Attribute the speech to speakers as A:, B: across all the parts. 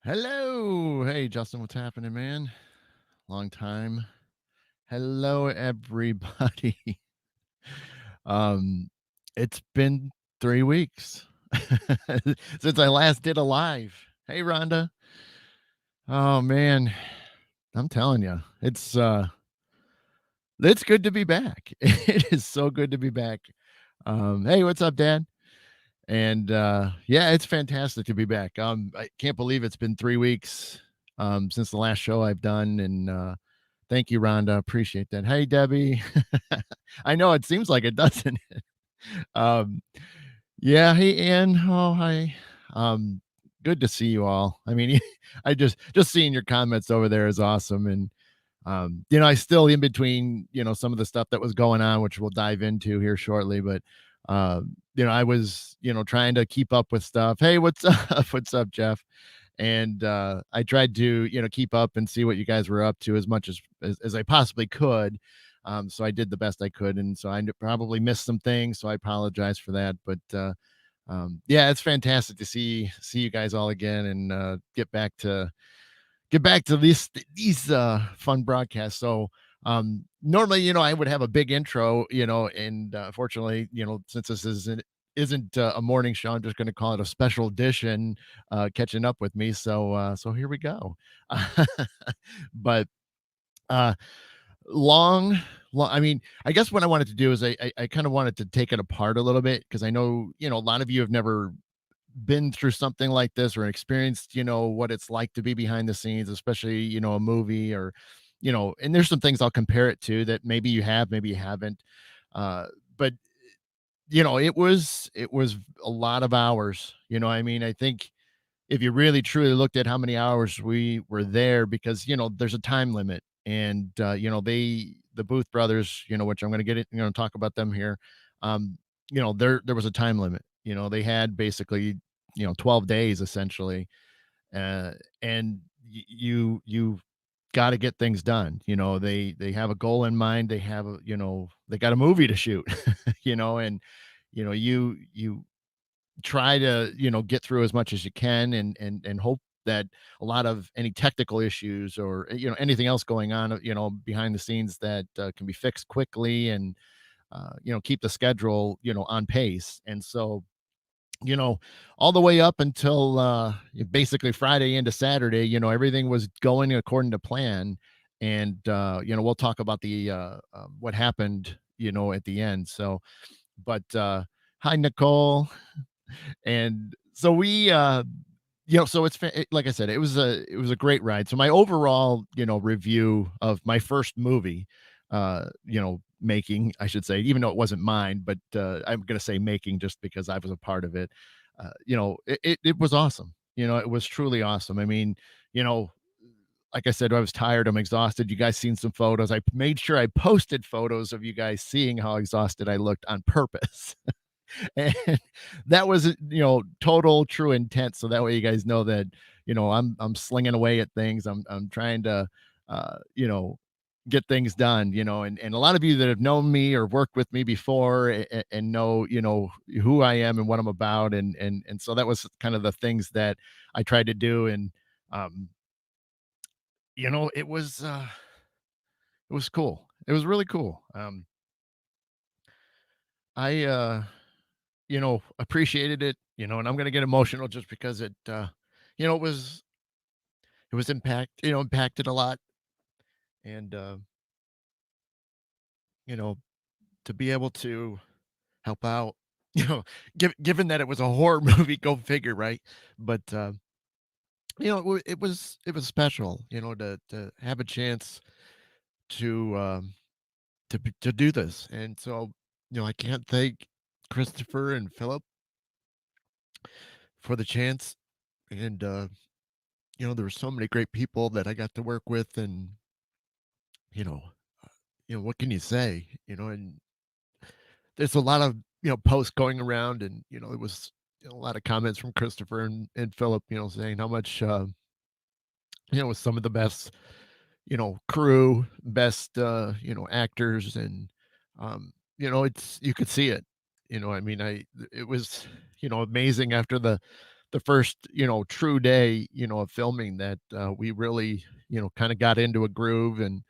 A: Hello. Hey, Justin, what's happening, man? Long time. Hello, everybody. um, it's been 3 weeks since I last did a live. Hey, Rhonda. Oh man, I'm telling you, it's good to be back. It is so good to be back. Hey, what's up, Dad? And yeah, it's fantastic to be back. I can't believe it's been 3 weeks since the last show I've done, and thank you, Rhonda. Appreciate that. Hey, Debbie. I know it seems like it doesn't. um, yeah. Hey, Ann. Oh, hi. Um, good to see you all. I mean, I just seeing your comments over there is awesome, and I still in between, some of the stuff that was going on, which we'll dive into here shortly, but I was, trying to keep up with stuff. Hey, what's up? What's up, Jeff? And I tried to, keep up and see what you guys were up to as much as I possibly could. So I did the best I could, and so probably missed some things. So I apologize for that. But yeah, it's fantastic to see you guys all again and get back to these fun broadcasts. So normally, I would have a big intro, and fortunately, since this isn't a morning show, I'm just going to call it a special edition, catching up with me. So here we go. But uh long I mean, I guess what I wanted to do is I kind of wanted to take it apart a little bit, because I know, a lot of you have never been through something like this or experienced, what it's like to be behind the scenes, especially, a movie, or, and there's some things I'll compare it to that maybe you have, maybe you haven't. But it was a lot of hours. I mean, I think if you really truly looked at how many hours we were there, because, there's a time limit, and the Booth brothers, which I'm going to get it, talk about them here. There was a time limit. They had basically, 12 days essentially, uh, and you got to get things done. They have a goal in mind. They have they got a movie to shoot. And you try to, get through as much as you can, and hope that a lot of any technical issues, or anything else going on, behind the scenes, that can be fixed quickly, and keep the schedule, on pace. And so, you know, all the way up until basically Friday into Saturday, everything was going according to plan. And we'll talk about the what happened, at the end. So, but hi, Nicole. And so so like I said, it was a great ride. So my overall, review of my first movie, making, I should say, even though it wasn't mine, but I'm gonna say making just because I was a part of it. It was awesome. It was truly awesome. I mean, you know, like I said, I was tired. I'm exhausted. You guys seen some photos. I made sure I posted photos of you guys seeing how exhausted I looked on purpose. And that was, total true intent, so that way you guys know that, I'm slinging away at things. I'm trying to you know get things done, and a lot of you that have known me or worked with me before, and know, who I am and what I'm about, and so that was kind of the things that I tried to do. And um it was cool. It was really cool. I appreciated it, and I'm gonna get emotional just because you know, it was impacted a lot. And you know, to be able to help out, you know, given that it was a horror movie, go figure, right? But it was special, to have a chance to to do this. And so, I can't thank Christopher and Philip for the chance. And there were so many great people that I got to work with. And you know, what can you say? And there's a lot of, posts going around, and it was, a lot of comments from Christopher and Philip, saying how much, was some of the best, crew, best, actors. And it's, you could see it. I mean, it was, amazing after the the first, true day, of filming that, we really, kind of got into a groove and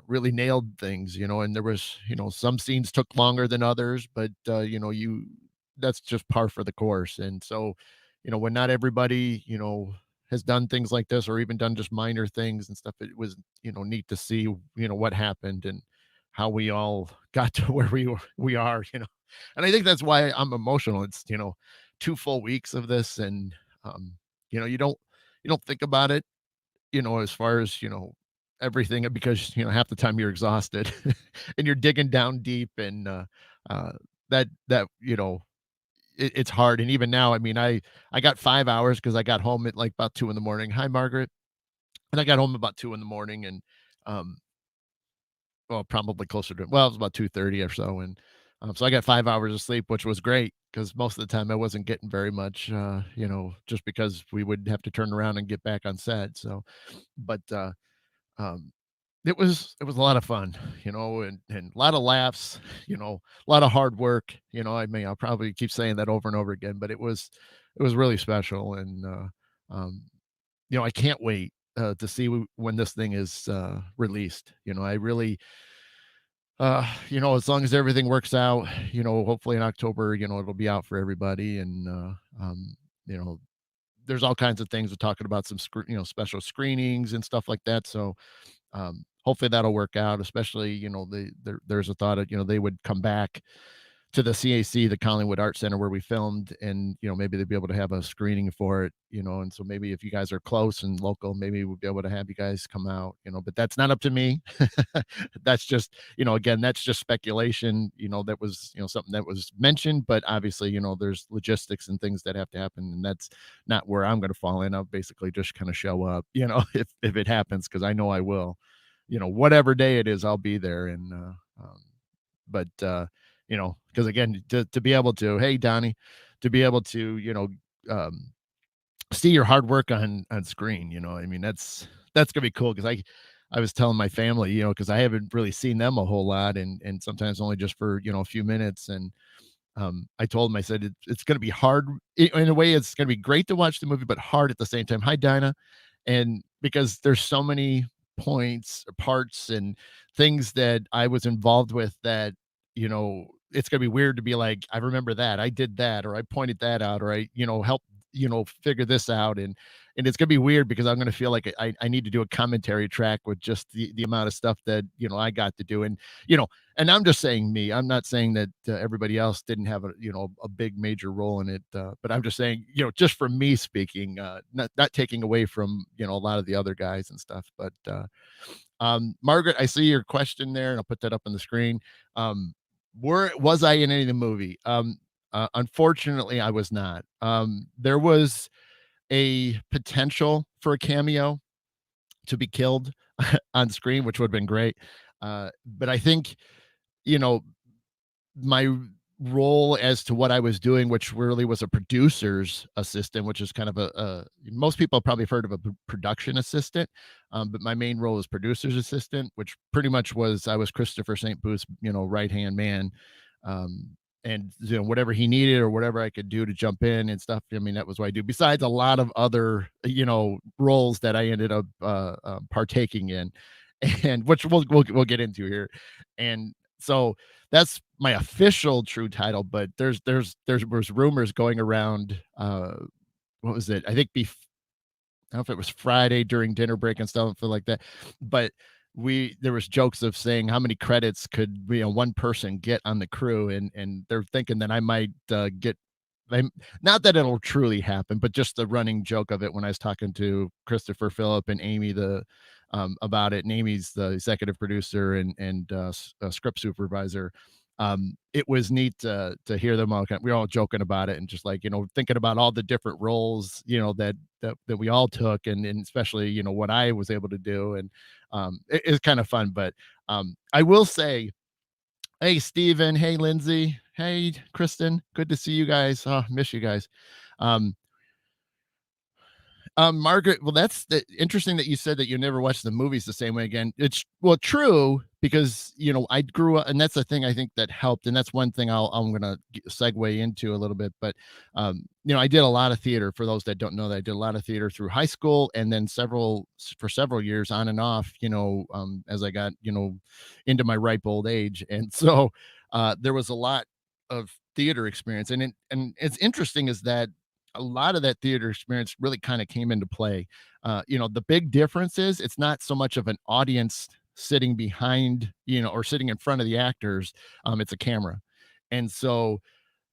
A: really nailed things, and there was, some scenes took longer than others, but that's just par for the course. And so, when not everybody, has done things like this or even done just minor things and stuff, it was, neat to see, what happened and how we all got to where we are, And I think that's why I'm emotional. It's, 2 full weeks of this and um, you don't think about it, as far as, everything because, half the time you're exhausted and you're digging down deep and uh that, it's hard. And even now, I mean, I got 5 hours because I got home at like about 2 in the morning. Hi, Margaret. And I got home about 2 in the morning and um well, probably closer to well, it was about 2:30 or so. And so I got 5 hours of sleep, which was great because most of the time I wasn't getting very much, just because we would have to turn around and get back on set. So but um it was a lot of fun, and a lot of laughs, a lot of hard work, I mean, I'll probably keep saying that over and over again, but it was really special. And um, I can't wait to see when this thing is released. I really as long as everything works out, hopefully in October, it'll be out for everybody. And you know, there's all kinds of things. We're talking about some special screenings and stuff like that. So hopefully that'll work out, especially, there's a thought of, they would come back to the CAC, the Collingwood Art Center where we filmed, and, maybe they'd be able to have a screening for it, and so maybe if you guys are close and local, maybe we'll be able to have you guys come out, but that's not up to me. That's just, again, that's just speculation, that was, something that was mentioned, but obviously, there's logistics and things that have to happen, and that's not where I'm going to fall in. I'll basically just kind of show up, if it happens, because I know I will, whatever day it is, I'll be there. And but because again, to be able to, hey Donnie, to be able to, um, see your hard work on screen, I mean, that's gonna be cool because I was telling my family, because I haven't really seen them a whole lot, and sometimes only just for a few minutes. And I told him, I said, it's going to be hard in a way. It's going to be great to watch the movie, but hard at the same time. Hi, Dinah. And because there's so many points, parts, and things that I was involved with that, it's going to be weird to be like, I remember that I did that, or I pointed that out, or I, helped, figure this out. And it's going to be weird because I'm going to feel like I need to do a commentary track with just the amount of stuff that, I got to do. And, and I'm just saying me. I'm not saying that everybody else didn't have a big major role in it. But I'm just saying, just from me speaking, not taking away from a lot of the other guys and stuff. But Margaret, I see your question there, and I'll put that up on the screen. Were Was I in any of the movie? Unfortunately, I was not. There was a potential for a cameo to be killed on screen, which would have been great. But I think you know my role as to what I was doing, which really was a producer's assistant, which is kind of a most people probably have heard of a production assistant, but my main role is producer's assistant, which pretty much was I was Christopher St. Booth's right hand man, um, and whatever he needed or whatever I could do to jump in and stuff. I mean, that was what I do. Besides a lot of other roles that I ended up partaking in, and which we'll get into here, and so that's my official true title. But there was rumors going around. What was it? I think I don't know if it was Friday during dinner break and stuff like that, but there was jokes of saying how many credits could one person get on the crew, and they're thinking that I might get. Not that it'll truly happen, but just the running joke of it when I was talking to Christopher Phillip and Amy about it, and Amy's the executive producer and script supervisor. It was neat to hear them all. We were all joking about it and just like thinking about all the different roles that we all took, and especially what I was able to do, and it's kind of fun. But I will say, hey Steven, hey Lindsay, hey Kristen, good to see you guys. Oh, miss you guys. Um, Margaret, well, that's the interesting that you said that you never watched the movies the same way again. It's well true because I grew up, and that's the thing I think that helped, and that's one thing I'm gonna segue into a little bit. But I did a lot of theater. For those that don't know, that I did a lot of theater through high school, and then for several years on and off. As I got into my ripe old age, and so there was a lot of theater experience, and it's interesting is that a lot of that theater experience really kind of came into play. The big difference is it's not so much of an audience sitting behind, or sitting in front of the actors. It's a camera. And so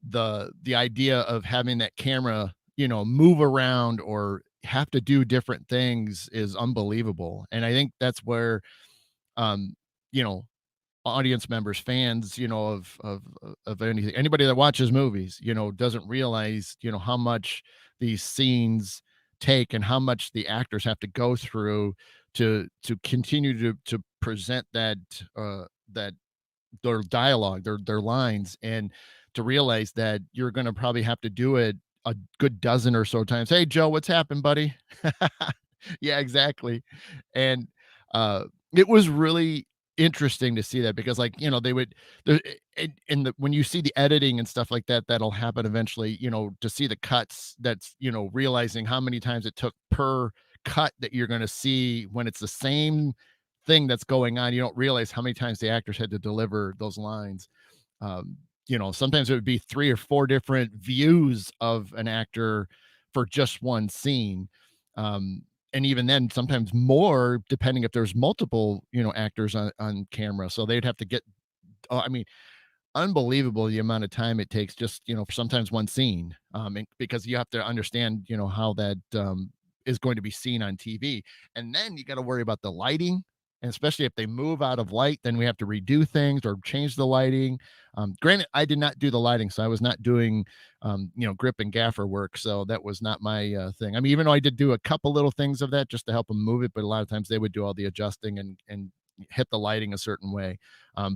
A: the idea of having that camera, move around or have to do different things is unbelievable. And I think that's where, um, you know, audience members, fans, of anybody that watches movies, doesn't realize, how much these scenes take and how much the actors have to go through to continue to present that their dialogue, their lines, and to realize that you're gonna probably have to do it a good dozen or so times. "Hey, Joe, what's happened, buddy?" Yeah, exactly. And, it was really interesting to see that because, like, they would there in the when you see the editing and stuff like that, that'll happen eventually, to see the cuts, that's, realizing how many times it took per cut that you're gonna see when it's the same thing that's going on. You don't realize how many times the actors had to deliver those lines. Sometimes it would be 3 or 4 different views of an actor for just one scene. And even then, sometimes more, depending if there's multiple, actors on camera. So they'd have to get, I mean, unbelievable the amount of time it takes just, for sometimes one scene. And because you have to understand, how that is going to be seen on TV. And then you got to worry about the lighting. And especially if they move out of light, then we have to redo things or change the lighting. Granted, I did not do the lighting, so I was not doing, grip and gaffer work. So that was not my thing. I mean, even though I did do a couple little things of that just to help them move it, but a lot of times they would do all the adjusting and hit the lighting a certain way.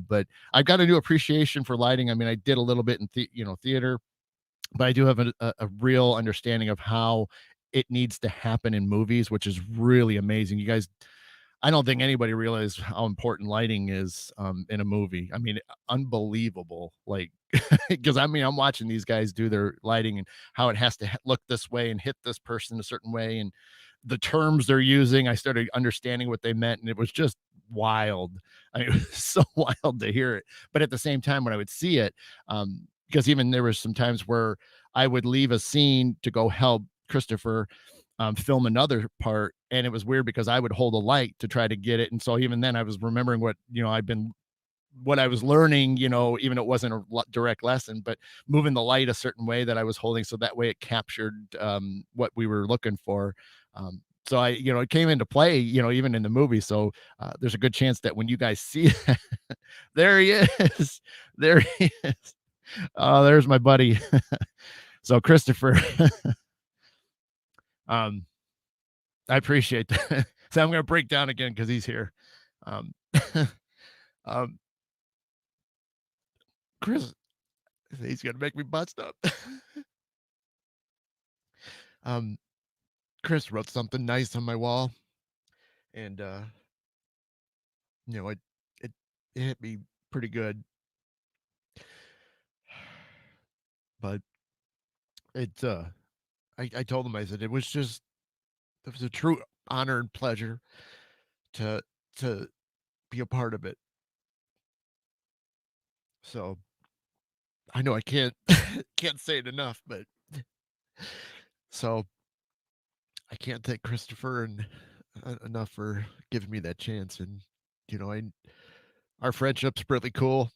A: But I've got a new appreciation for lighting. I mean, I did a little bit in theater, but I do have a real understanding of how it needs to happen in movies, which is really amazing. You guys, I don't think anybody realizes how important lighting is in a movie. I mean, unbelievable. Like, because I mean, I'm watching these guys do their lighting and how it has to look this way and hit this person a certain way, and the terms they're using. I started understanding what they meant, and it was just wild. I mean, it was so wild to hear it. But at the same time, when I would see it, because even there was some times where I would leave a scene to go help Christopher film another part, and it was weird because I would hold a light to try to get it, and so even then I was remembering what I was learning, even though it wasn't a direct lesson, but moving the light a certain way that I was holding so that way it captured what we were looking for. So it came into play, even in the movie. So there's a good chance that when you guys see that, there he is, there he is. Oh, there's my buddy. So Christopher, um, I appreciate that. So I'm going to break down again because he's here. Um, um, Chris, he's going to make me bust up. um, Chris wrote something nice on my wall, and it it hit me pretty good. But it I told him, I said it was a true honor and pleasure to to be a part of it. So I know I can't can't say it enough, but so I can't thank Christopher and enough for giving me that chance. And I our friendship's really cool.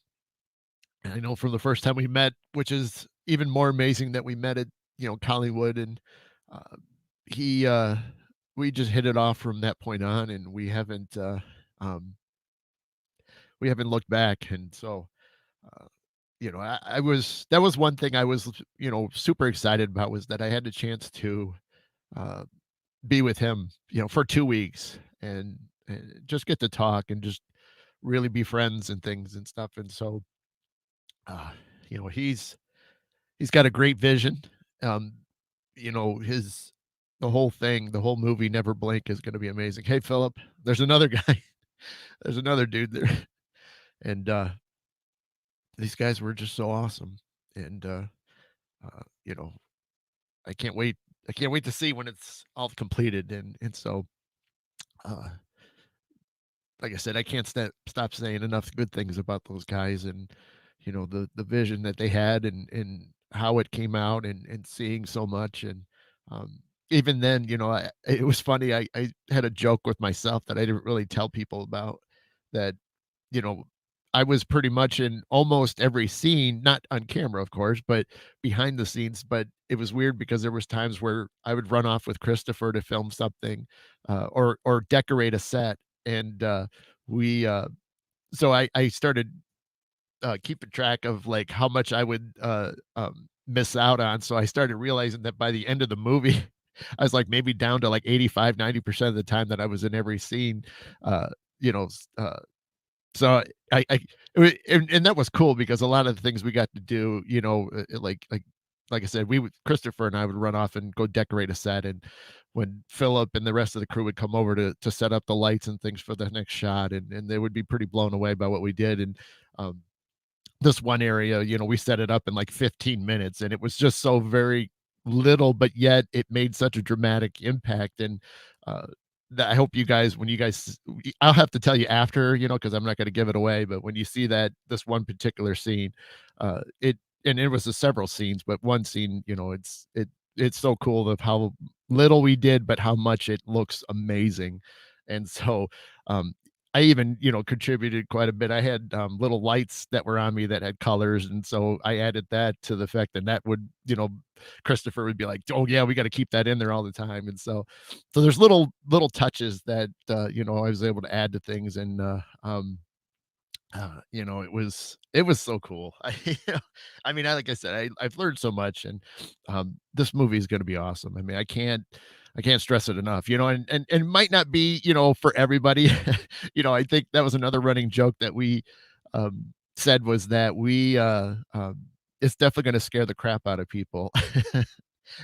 A: And I know from the first time we met, which is even more amazing that we met at Collywood, and uh, he we just hit it off from that point on, and um, we haven't looked back. And so I was that was one thing I was super excited about, was that I had the chance to uh, be with him for 2 weeks, and just get to talk and just really be friends and things and stuff. And so uh, you know he's got a great vision. Um, his the whole thing, the whole movie Never Blink is gonna be amazing. Hey, Philip, there's another guy, there's another dude there, and, these guys were just so awesome, and, you know, I can't wait I can't wait to see when it's all completed, and so, uh, like I said, I can't stop saying enough good things about those guys and, the vision that they had and how it came out and seeing so much and, um, even then, it was funny, I had a joke with myself that I didn't really tell people about that, you know, I was pretty much in almost every scene, not on camera, of course, but behind the scenes, but it was weird because there was times where I would run off with Christopher to film something, or decorate a set, and, we, so I started, keeping track of, like, how much I would, miss out on, so I started realizing that by the end of the movie, I was, like, maybe down to, like, 85, 90% of the time that I was in every scene, uh, you know, s so I and that was cool because a lot of the things we got to do, like I said, we would Christopher and I would run off and go decorate a set, and when Philip and the rest of the crew would come over to set up the lights and things for the next shot, and they would be pretty blown away by what we did, and, um this one area, we set it up in like 15 minutes and it was just so very little, but yet it made such a dramatic impact. And uh that I hope you guys, when you guys, I'll have to tell you after, because I'm not going to give it away. But when you see that this one particular scene, it and it was several scenes, but one scene, it's so cool of how little we did, but how much it looks amazing. And so I even, contributed quite a bit. I had, little lights that were on me that had colors, and so I added that to the fact that would, Christopher would be like, "Oh, yeah, we gotta keep that in there all the time," and so there's little touches that, I was able to add to things, and, it was so cool. I mean, like I said, I've learned so much, and this movie is gonna be awesome. I mean, I can't stress it enough. And it might not be, for everybody. I think that was another running joke that we said was that it's definitely gonna scare the crap out of people.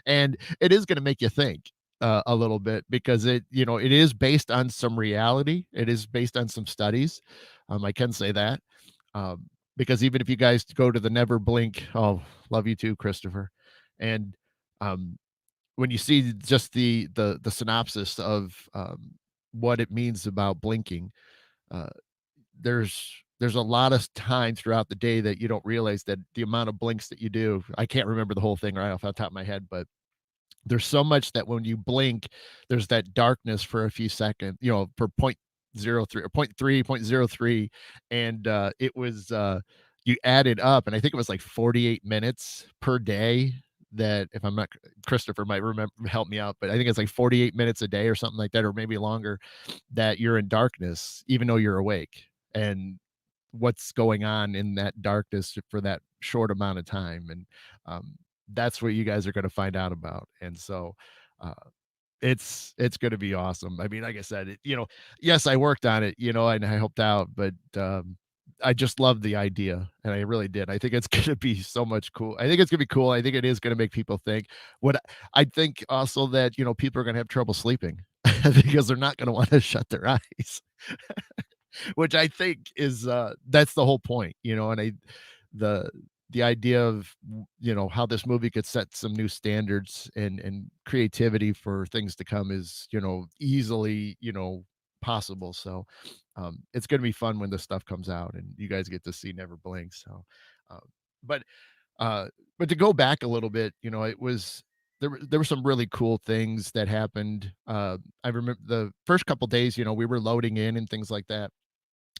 A: And it is gonna make you think, a little bit because it is based on some reality. It is based on some studies. I can say that, because even if you guys go to the Never Blink, oh, love you too, Christopher. And, um, when you see just the synopsis of, what it means about blinking, uh, there's a lot of time throughout the day that you don't realize that the amount of blinks that you do. I can't remember the whole thing right off the top of my head, but there's so much that when you blink, there's that darkness for a few seconds, for point zero 0.03 or point 0.3, point zero 0.03, and, it was, you added up, and I think it was like 48 minutes per day that if I'm not Christopher might remember help me out, but I think it's like 48 minutes a day or something like that, or maybe longer, that you're in darkness even though you're awake, and what's going on in that darkness for that short amount of time, and, um, that's what you guys are gonna find out about, and so, uh, it's gonna be awesome. I mean, like I said, yes, I worked on it, and I helped out, but, I just love the idea, and I really did. I think it's gonna be so much cool. I think it's gonna be cool. I think it is gonna make people think. What I think also that, people are gonna have trouble sleeping because they're not gonna wanna shut their eyes. Which I think is, that's the whole point, and the the idea of, how this movie could set some new standards and creativity for things to come is, easily, possible. So, it's gonna be fun when this stuff comes out and you guys get to see Never Blink. So, um, but, uh, but to go back a little bit, there were some really cool things that happened. I remember the first couple days, we were loading in and things like that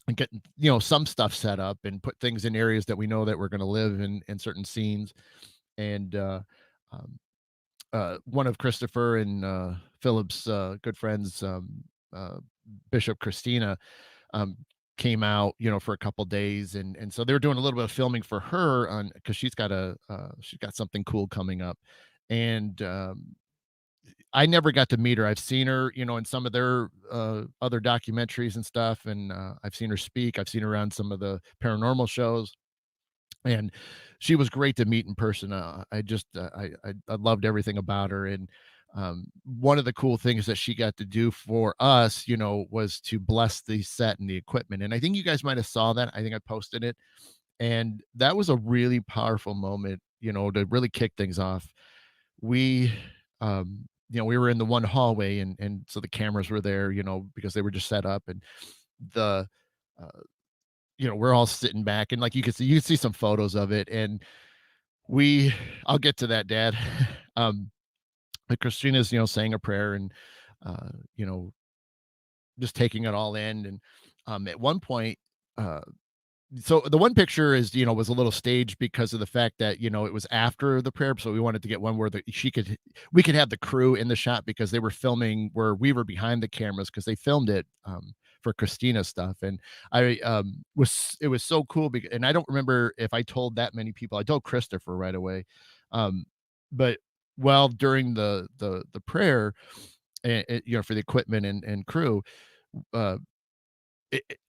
A: and getting, some stuff set up and put things in areas that we know that we're going to live in certain scenes. And um, one of Christopher and Philip's good friends, uh, Bishop Christina, um, came out, for a couple days, and so they were doing a little bit of filming for her on because she's got something cool coming up, and I never got to meet her. I've seen her, in some of their, other documentaries and stuff, and, I've seen her speak. I've seen her on some of the paranormal shows, and she was great to meet in person. I just, I loved everything about her, and, One of the cool things that she got to do for us, was to bless the set and the equipment. And I think you guys might have saw that. I think I posted it, and that was a really powerful moment, to really kick things off. We, we were in the one hallway, and so the cameras were there, because they were just set up, and the, uh, we're all sitting back, and like you could see some photos of it, and we, I'll get to that, Dad. um, but Christina's, saying a prayer and, uh, you know, just taking it all in. And at one point, uh, so the one picture is, was a little staged because of the fact that, it was after the prayer. So we wanted to get one where we could have the crew in the shot because they were filming where we were behind the cameras because they filmed it for Christina stuff. And it was so cool because, and I don't remember if I told that many people. I told Christopher right away. Um, but well, during the prayer, for the equipment and crew, uh,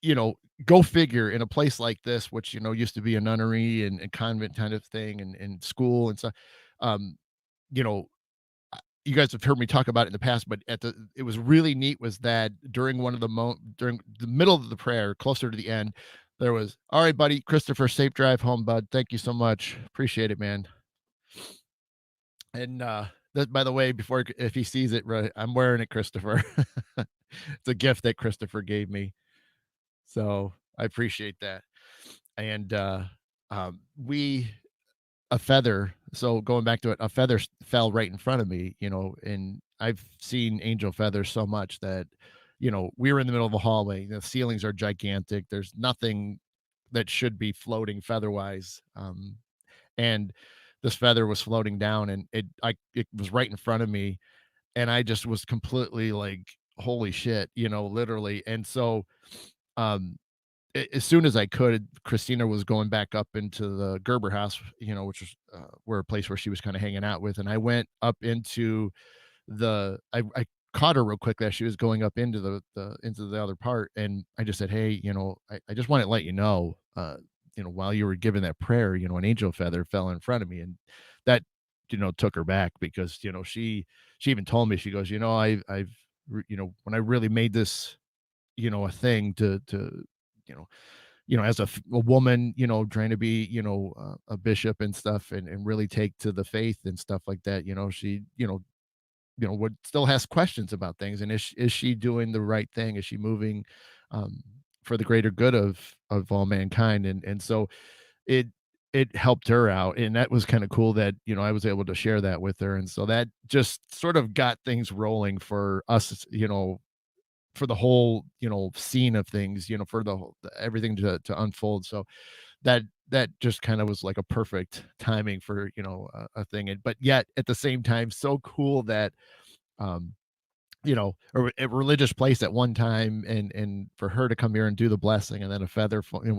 A: you know, go figure in a place like this, which, used to be a nunnery and convent kind of thing and school and stuff. Um, you know, you guys have heard me talk about it in the past, but it was really neat was that during during the middle of the prayer, closer to the end, there was, all right, buddy, Christopher, safe drive home, bud. Thank you so much. Appreciate it, man. And that, by the way, before if he sees it, right, I'm wearing it, Christopher. It's a gift that Christopher gave me. So I appreciate that. And we a feather. So going back to it, a feather fell right in front of me, and I've seen angel feathers so much that, we were in the middle of a hallway. The ceilings are gigantic. There's nothing that should be floating feather-wise. And this feather was floating down, and it was right in front of me, and I just was completely like, holy shit, literally. And so um as soon as I could, Christina was going back up into the Gerber house, which was where a place where she was kind of hanging out with. And I went up into I caught her real quickly as she was going up into into the other part. And I just said, hey, I just want to let you know, while you were giving that prayer, an angel feather fell in front of me. And that, took her back because, she even told me, she goes, when I really made this, a thing to, you know, as a woman, trying to be, a bishop and stuff, and really take to the faith and stuff like that. She, would still has questions about things, and is she doing the right thing? Is she moving for the greater good of all mankind? And so it it helped her out, and that was kind of cool that I was able to share that with her, and so that just sort of got things rolling for us, for the whole, scene of things, for everything to unfold. So that just kind of was like a perfect timing for, a thing. And but yet at the same time, so cool that um, a religious place at one time, and for her to come here and do the blessing, and then a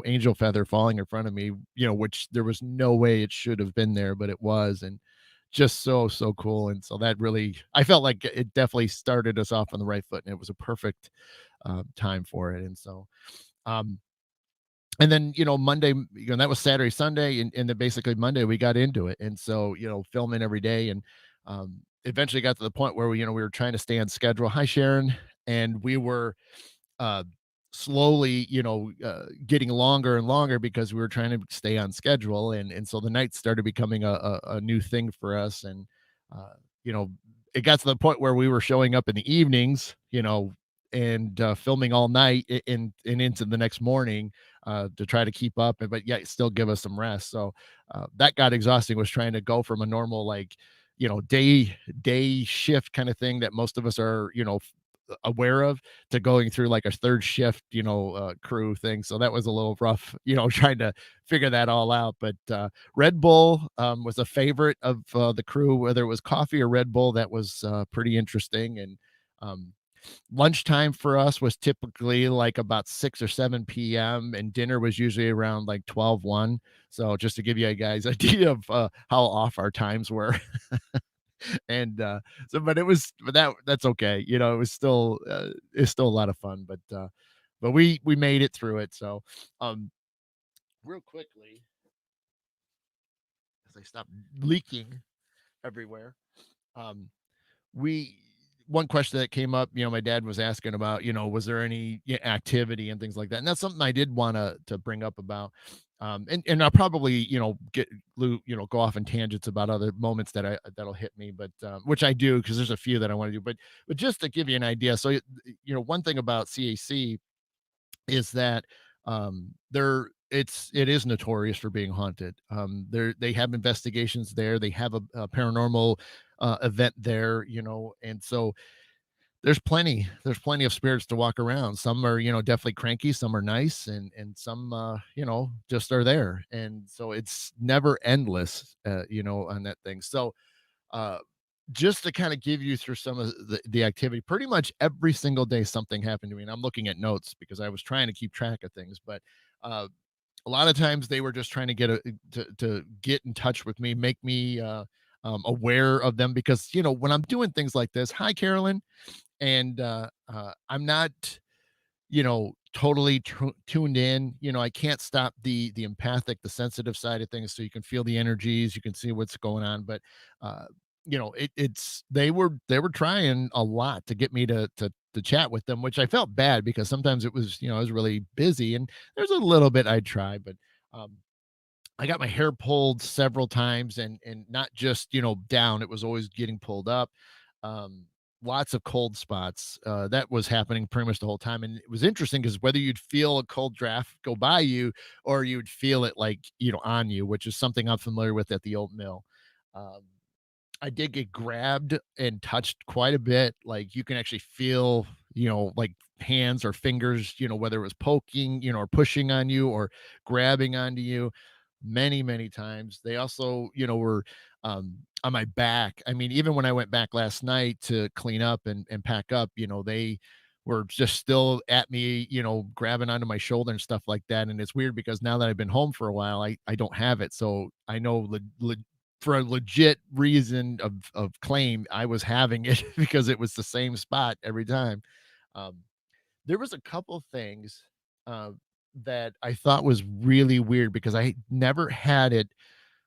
A: angel feather falling in front of me, which there was no way it should have been there, but it was. And just so cool. And so that really, I felt like it definitely started us off on the right foot, and it was a perfect time for it. And so, um, and then, Monday, that was Saturday, Sunday, and then basically Monday we got into it. And so, filming every day, and eventually got to the point where we were trying to stay on schedule. Hi, Sharon. And we were uh, slowly, getting longer and longer because we were trying to stay on schedule. And so the nights started becoming a new thing for us. And, uh, you know, it got to the point where we were showing up in the evenings, and filming all night and into the next morning to try to keep up, but yet still give us some rest. So that got exhausting, was trying to go from a normal, like, day shift kind of thing that most of us are, aware of, to going through like a third shift, crew thing. So that was a little rough, trying to figure that all out. But Red Bull was a favorite of the crew, whether it was coffee or Red Bull. That was pretty interesting. And um, lunchtime for us was typically like about 6 or 7 p.m., and dinner was usually around like 12, 1. So just to give you guys idea of how off our times were. And but that's okay. It was still it's still a lot of fun. But we made it through it. So um real quickly, as I stop leaking everywhere. Um we one question that came up, my dad was asking about, was there any activity and things like that. And that's something I did want to bring up about. And I'll probably, go off in tangents about other moments that'll hit me, but which I do because there's a few that I want to do. But just to give you an idea, so one thing about CAC is that it is notorious for being haunted. They have investigations there. They have a paranormal event there, and so there's plenty of spirits to walk around. Some are, definitely cranky, some are nice, and some just are there. And so it's never endless, on that thing. So uh just to kind of give you through some of the activity, pretty much every single day something happened to me. And I'm looking at notes because I was trying to keep track of things, but uh a lot of times they were just trying to to get in touch with me, make me aware of them, because when I'm doing things like this. Hi, Carolyn. And I'm not, totally tuned in. I can't stop the empathic, the sensitive side of things, so you can feel the energies, you can see what's going on. But uh, it's they were trying a lot to get me to chat with them, which I felt bad because sometimes it was, I was really busy, and there's a little bit I'd try, but um I got my hair pulled several times, and not just, down, it was always getting pulled up. Um, Lots of cold spots. That was happening pretty much the whole time. And it was interesting because whether you'd feel a cold draft go by you or you'd feel it like, on you, which is something I'm familiar with at the old mill. Um, I did get grabbed and touched quite a bit. Like, you can actually feel, like hands or fingers, whether it was poking, or pushing on you or grabbing onto you many, many times. They also, were on my back. I mean, even when I went back last night to clean up and pack up, they were just still at me, grabbing onto my shoulder and stuff like that. And it's weird because now that I've been home for a while, I don't have it. So I know for a legit reason of claim, I was having it because it was the same spot every time. Um, there was a couple things uh, that I thought was really weird because I never had it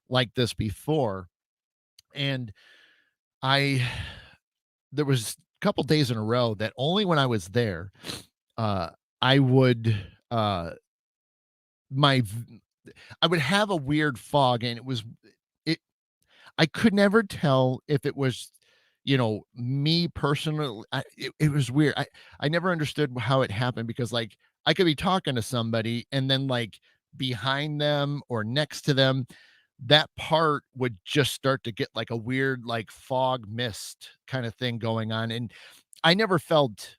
A: like this before, and I there was a couple days in a row that only when I was there, uh, I would my v- I would have a weird fog, and it I could never tell if it was, me personally. It was weird. I never understood how it happened because, like, I could be talking to somebody and then, like, behind them or next to them, that part would just start to get like a weird, like, fog mist kind of thing going on. And I never felt,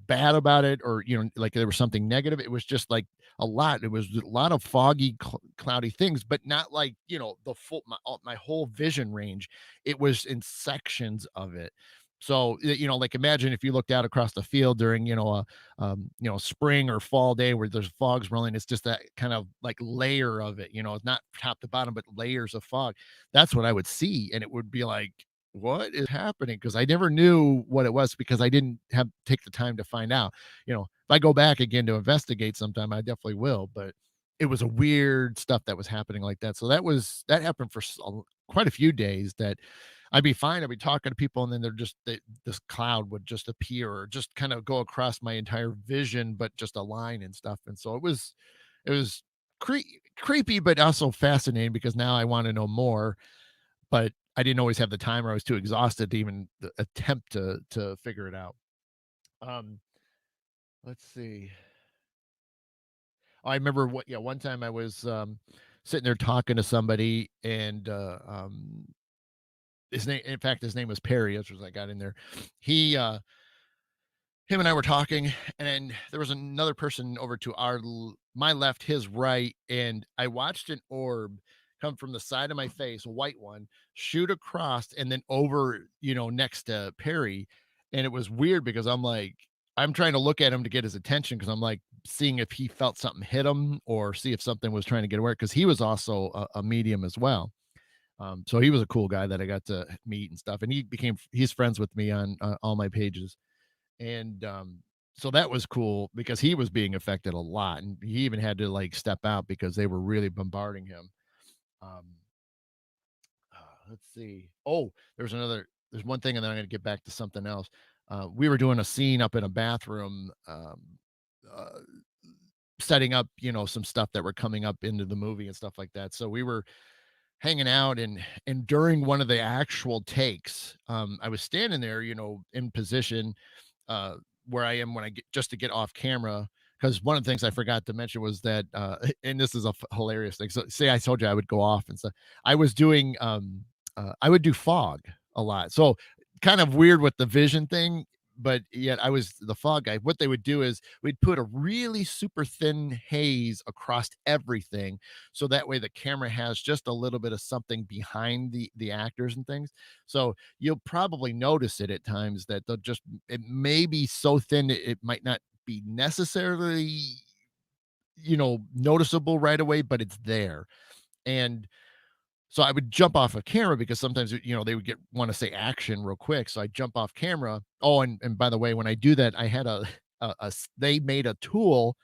A: bad about it, or, like there was something negative. It was just like a lot. It was a lot of foggy, cloudy things, but not like, the full, my whole vision range. It was in sections of it. So, like, imagine if you looked out across the field during, a spring or fall day where there's fogs rolling. It's just that kind of like layer of it, it's not top to bottom, but layers of fog. That's what I would see. And it would be like, what is happening? Because I never knew what it was because I didn't have take the time to find out. If I go back again to investigate sometime, I definitely will. But it was a weird stuff that was happening like that. So that happened for quite a few days. That I'd be fine. I'd be talking to people, and then this cloud would just appear or just kind of go across my entire vision, but just a line and stuff. And so it was creepy, but also fascinating because now I want to know more. But I didn't always have the time, or I was too exhausted to even attempt to figure it out. Um, let's see. I remember one time I was sitting there talking to somebody, and his name was Perry, as I got in there. He him and I were talking, and then there was another person over to my left, his right, and I watched an orb come from the side of my face, a white one, shoot across and then over, next to Perry. And it was weird because I'm trying to look at him to get his attention because I'm like seeing if he felt something hit him or see if something was trying to get away, because he was also a medium as well. So he was a cool guy that I got to meet and stuff, and he's friends with me on all my pages. And so that was cool because he was being affected a lot, and he even had to like step out because they were really bombarding him. um let's see. Oh, there's another. there's one thing, and then I'm gonna get back to something else. We were doing a scene up in a bathroom, uh, setting up, some stuff that were coming up into the movie and stuff like that. So we were hanging out, and during one of the actual takes, I was standing there, in position, uh, where I am when I get just to get off camera. Because one of the things I forgot to mention was that, and this is a hilarious thing. So, say I told you I would go off and stuff. I was doing, I would do fog a lot. So, kind of weird with the vision thing, but yet I was the fog guy. What they would do is we'd put a really super thin haze across everything, so that way the camera has just a little bit of something behind the actors and things. So you'll probably notice it at times that they'll just it may be so thin it might not be necessarily, noticeable right away, but it's there. And so I would jump off of camera because sometimes, they would get want to say action real quick. So I jump off camera. Oh, and by the way, when I do that, I had they made a tool,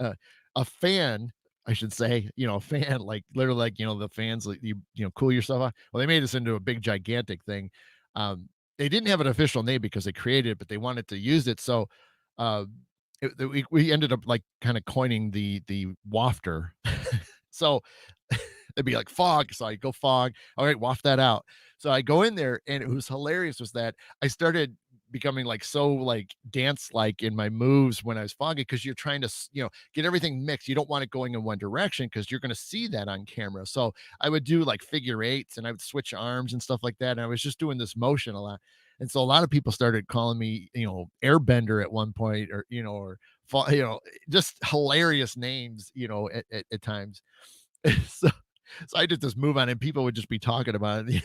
A: uh, a fan, I should say, a fan, like literally like, the fans like cool yourself off. Well, they made this into a big gigantic thing. They didn't have an official name because they created it, but they wanted to use it. So uh we ended up like kind of coining the wafter. So it'd be like fog. So I go fog. All right, waft that out. So I go in there, and it was hilarious was that I started becoming like so like dance like in my moves when I was foggy because you're trying to get everything mixed. You don't want it going in one direction because you're going to see that on camera. So I would do like figure eights, and I would switch arms and stuff like that. And I was just doing this motion a lot. And so a lot of people started calling me, airbender at one point, or, or just hilarious names, at times. so so I did this move on, and people would just be talking about it.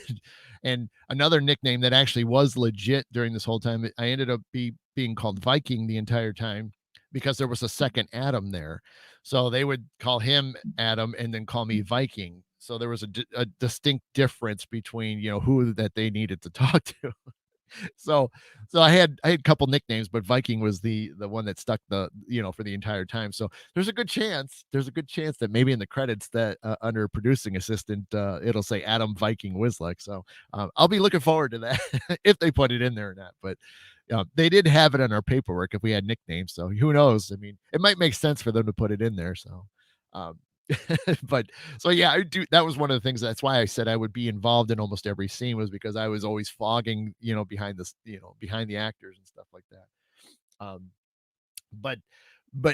A: And another nickname that actually was legit during this whole time, I ended up being called Viking the entire time because there was a second Adam there. So they would call him Adam and then call me Viking. So there was a distinct difference between, who that they needed to talk to. So I had a couple nicknames, but Viking was the one that stuck for the entire time. So there's a good chance that maybe in the credits that under producing assistant, it'll say Adam Viking Wislick. So I'll be looking forward to that if they put it in there or not. But they did have it on our paperwork if we had nicknames. So who knows? I mean, it might make sense for them to put it in there. So um, but so yeah, I do. That was one of the things. That's why I said I would be involved in almost every scene, was because I was always fogging, behind this, behind the actors and stuff like that. Um, but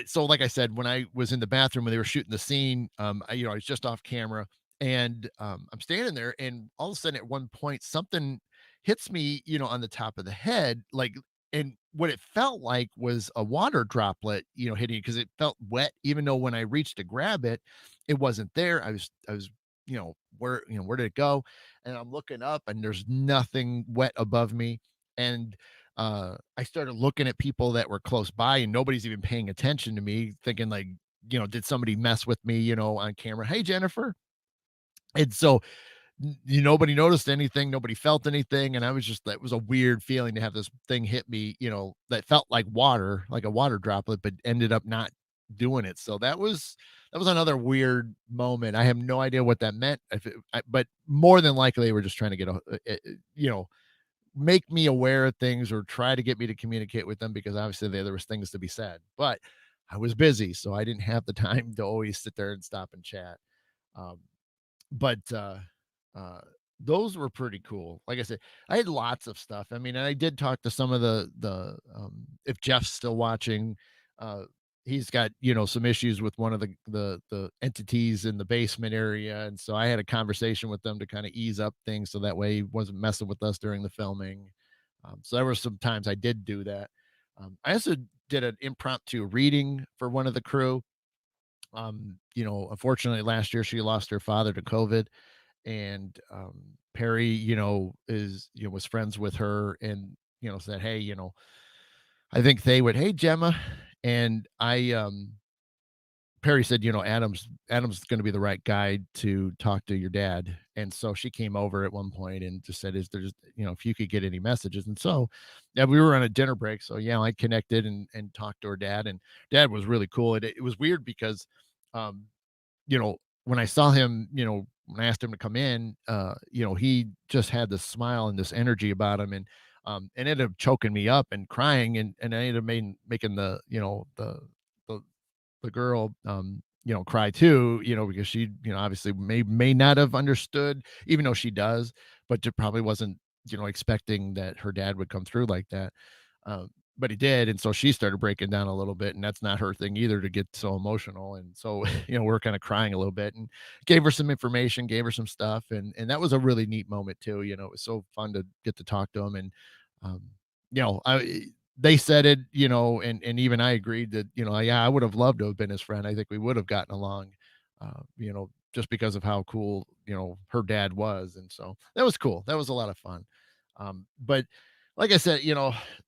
A: so like I said, when I was in the bathroom when they were shooting the scene, I was just off camera, and I'm standing there, and all of a sudden at one point something hits me, on the top of the head, like, and what it felt like was a water droplet, hitting because it felt wet, even though when I reached to grab it, it wasn't there. I was, where did it go? And I'm looking up, and there's nothing wet above me. And I started looking at people that were close by, and nobody's even paying attention to me, thinking like, did somebody mess with me, on camera? Hey, Jennifer. And so nobody noticed anything, nobody felt anything. And I was just, that was a weird feeling to have this thing hit me, that felt like water, like a water droplet, but ended up not doing it. So that was another weird moment. I have no idea what that meant. But more than likely, they were just trying to get you know, make me aware of things or try to get me to communicate with them because obviously there was things to be said. But I was busy, so I didn't have the time to always sit there and stop and chat. Um, but uh, those were pretty cool. Like I said, I had lots of stuff. I mean, and I did talk to some of the if Jeff's still watching, uh, he's got, some issues with one of the entities in the basement area, and so I had a conversation with them to kind of ease up things so that way he wasn't messing with us during the filming. So there were some times I did do that. I also did an impromptu reading for one of the crew. Unfortunately last year she lost her father to COVID, and Perry, was friends with her, and said, hey, I think they would, hey, Gemma. And Perry said, Adam's going to be the right guy to talk to your dad. And so she came over at one point and just said, is there's, if you could get any messages. And so, yeah, we were on a dinner break. So yeah, I connected and talked to her dad, and dad was really cool. It was weird because, um, when I saw him, when I asked him to come in, he just had this smile and this energy about him, and ended up choking me up and crying, and I ended up making the the girl, cry too, because she, obviously may not have understood, even though she does, but probably wasn't, expecting that her dad would come through like that. But he did, and so she started breaking down a little bit, and that's not her thing either to get so emotional. And so, we're kind of crying a little bit, and gave her some information, gave her some stuff, and that was a really neat moment too. It was so fun to get to talk to him, and um, I they said it, and even I agreed that, yeah, I would have loved to have been his friend. I think we would have gotten along, just because of how cool, her dad was. And so that was cool. That was a lot of fun. But like I said,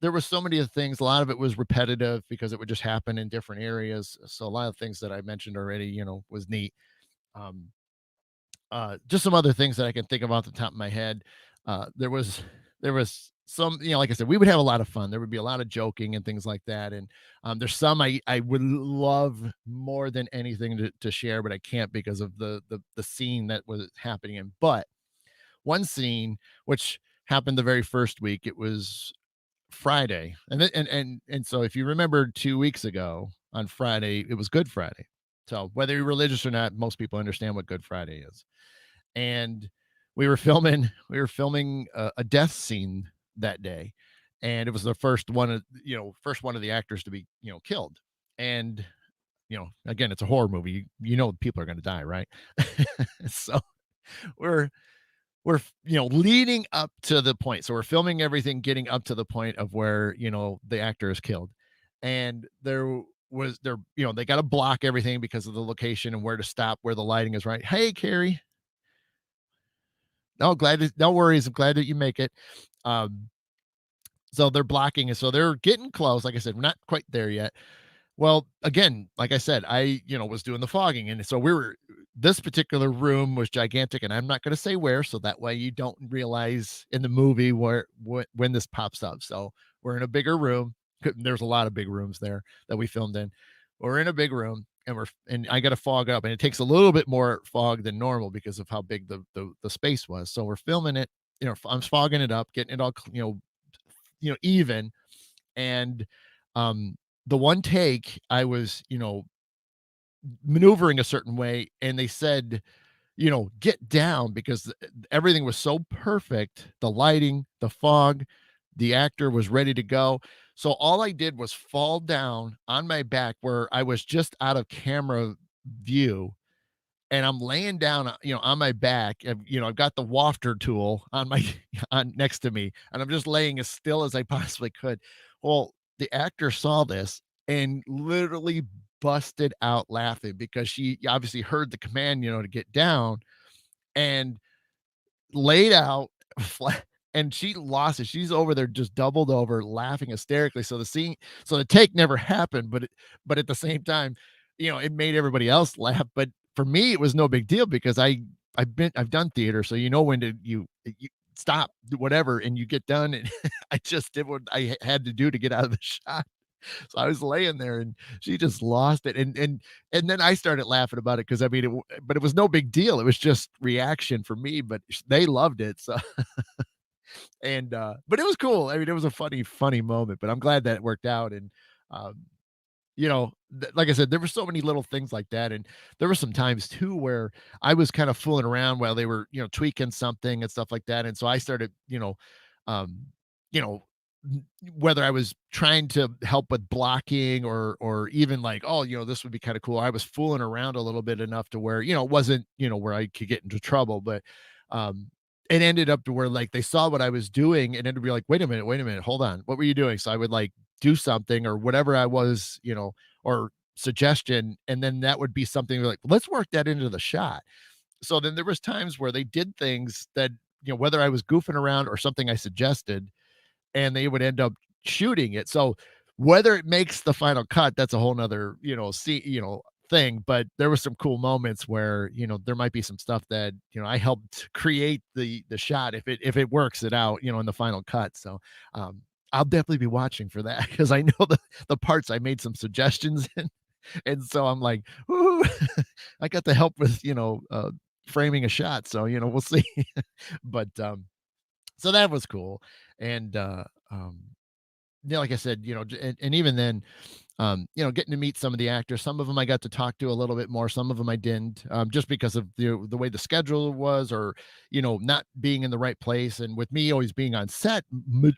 A: there was so many of things. A lot of it was repetitive because it would just happen in different areas. So a lot of things that I mentioned already, was neat. Um, just some other things that I can think of off the top of my head. There was some, like I said, we would have a lot of fun. There would be a lot of joking and things like that. And there's some I would love more than anything to share, but I can't because of the scene that was happening in. But one scene which happened the very first week, it was Friday. And so if you remember 2 weeks ago on Friday, it was Good Friday. So whether you're religious or not, most people understand what Good Friday is. And we were filming a death scene that day, and it was the first one of the actors to be, killed. And again, it's a horror movie. People are going to die, right? So we're leading up to the point. So we're filming everything, getting up to the point of where, the actor is killed. And they got to block everything because of the location and where to stop, where the lighting is right. Hey, Carrie. No, no worries. I'm glad that you make it. Um, so they're blocking it. So they're getting close. Like I said, we're not quite there yet. Well, again, like I said, I, was doing the fogging. And so this particular room was gigantic, and I'm not going to say where. So that way you don't realize in the movie when this pops up. So we're in a bigger room. There's a lot of big rooms there that we filmed in. We're in a big room, and I got to fog up, and it takes a little bit more fog than normal because of how big the space was. So we're filming it, I'm fogging it up, getting it all, even. And um the one take I was, maneuvering a certain way, and they said, get down because everything was so perfect. The lighting, the fog, the actor was ready to go. So all I did was fall down on my back where I was just out of camera view, and I'm laying down, on my back. And, I've got the wafter tool on my on next to me, and I'm just laying as still as I possibly could. Well, the actor saw this and literally busted out laughing because she obviously heard the command, to get down, and laid out flat, and she lost it. She's over there just doubled over, laughing hysterically. So the take never happened, but at the same time, it made everybody else laugh. But for me, it was no big deal because I've done theater, so when you stop whatever and you get done, and I just did what I had to do to get out of the shot. So I was laying there, and she just lost it, and then I started laughing about it because I mean, but it was no big deal. It was just reaction for me, but they loved it. So but it was cool. I mean, it was a funny moment. But I'm glad that it worked out. And um, like I said, there were so many little things like that, and there were some times too where I was kind of fooling around while they were, tweaking something and stuff like that, and so I started, um, you know, whether I was trying to help with blocking or even like, oh, this would be kind of cool. I was fooling around a little bit enough to where, it wasn't, where I could get into trouble, but um it ended up to where like they saw what I was doing and it'd be like, wait a minute, hold on. What were you doing? So I would like do something or whatever I was, or suggestion, and then that would be something like, let's work that into the shot. So then there was times where they did things that, whether I was goofing around or something I suggested, and they would end up shooting it. So whether it makes the final cut, that's a whole nother, thing. But there were some cool moments where, there might be some stuff that, I helped create the shot if it works it out, in the final cut. So I'll definitely be watching for that because I know the parts I made some suggestions in. And so I'm like, "Ooh." I got to help with, framing a shot. So, we'll see. But so that was cool. And yeah, like I said, and even then, getting to meet some of the actors. Some of them I got to talk to a little bit more. Some of them I didn't, just because of the way the schedule was, or not being in the right place. And with me always being on set,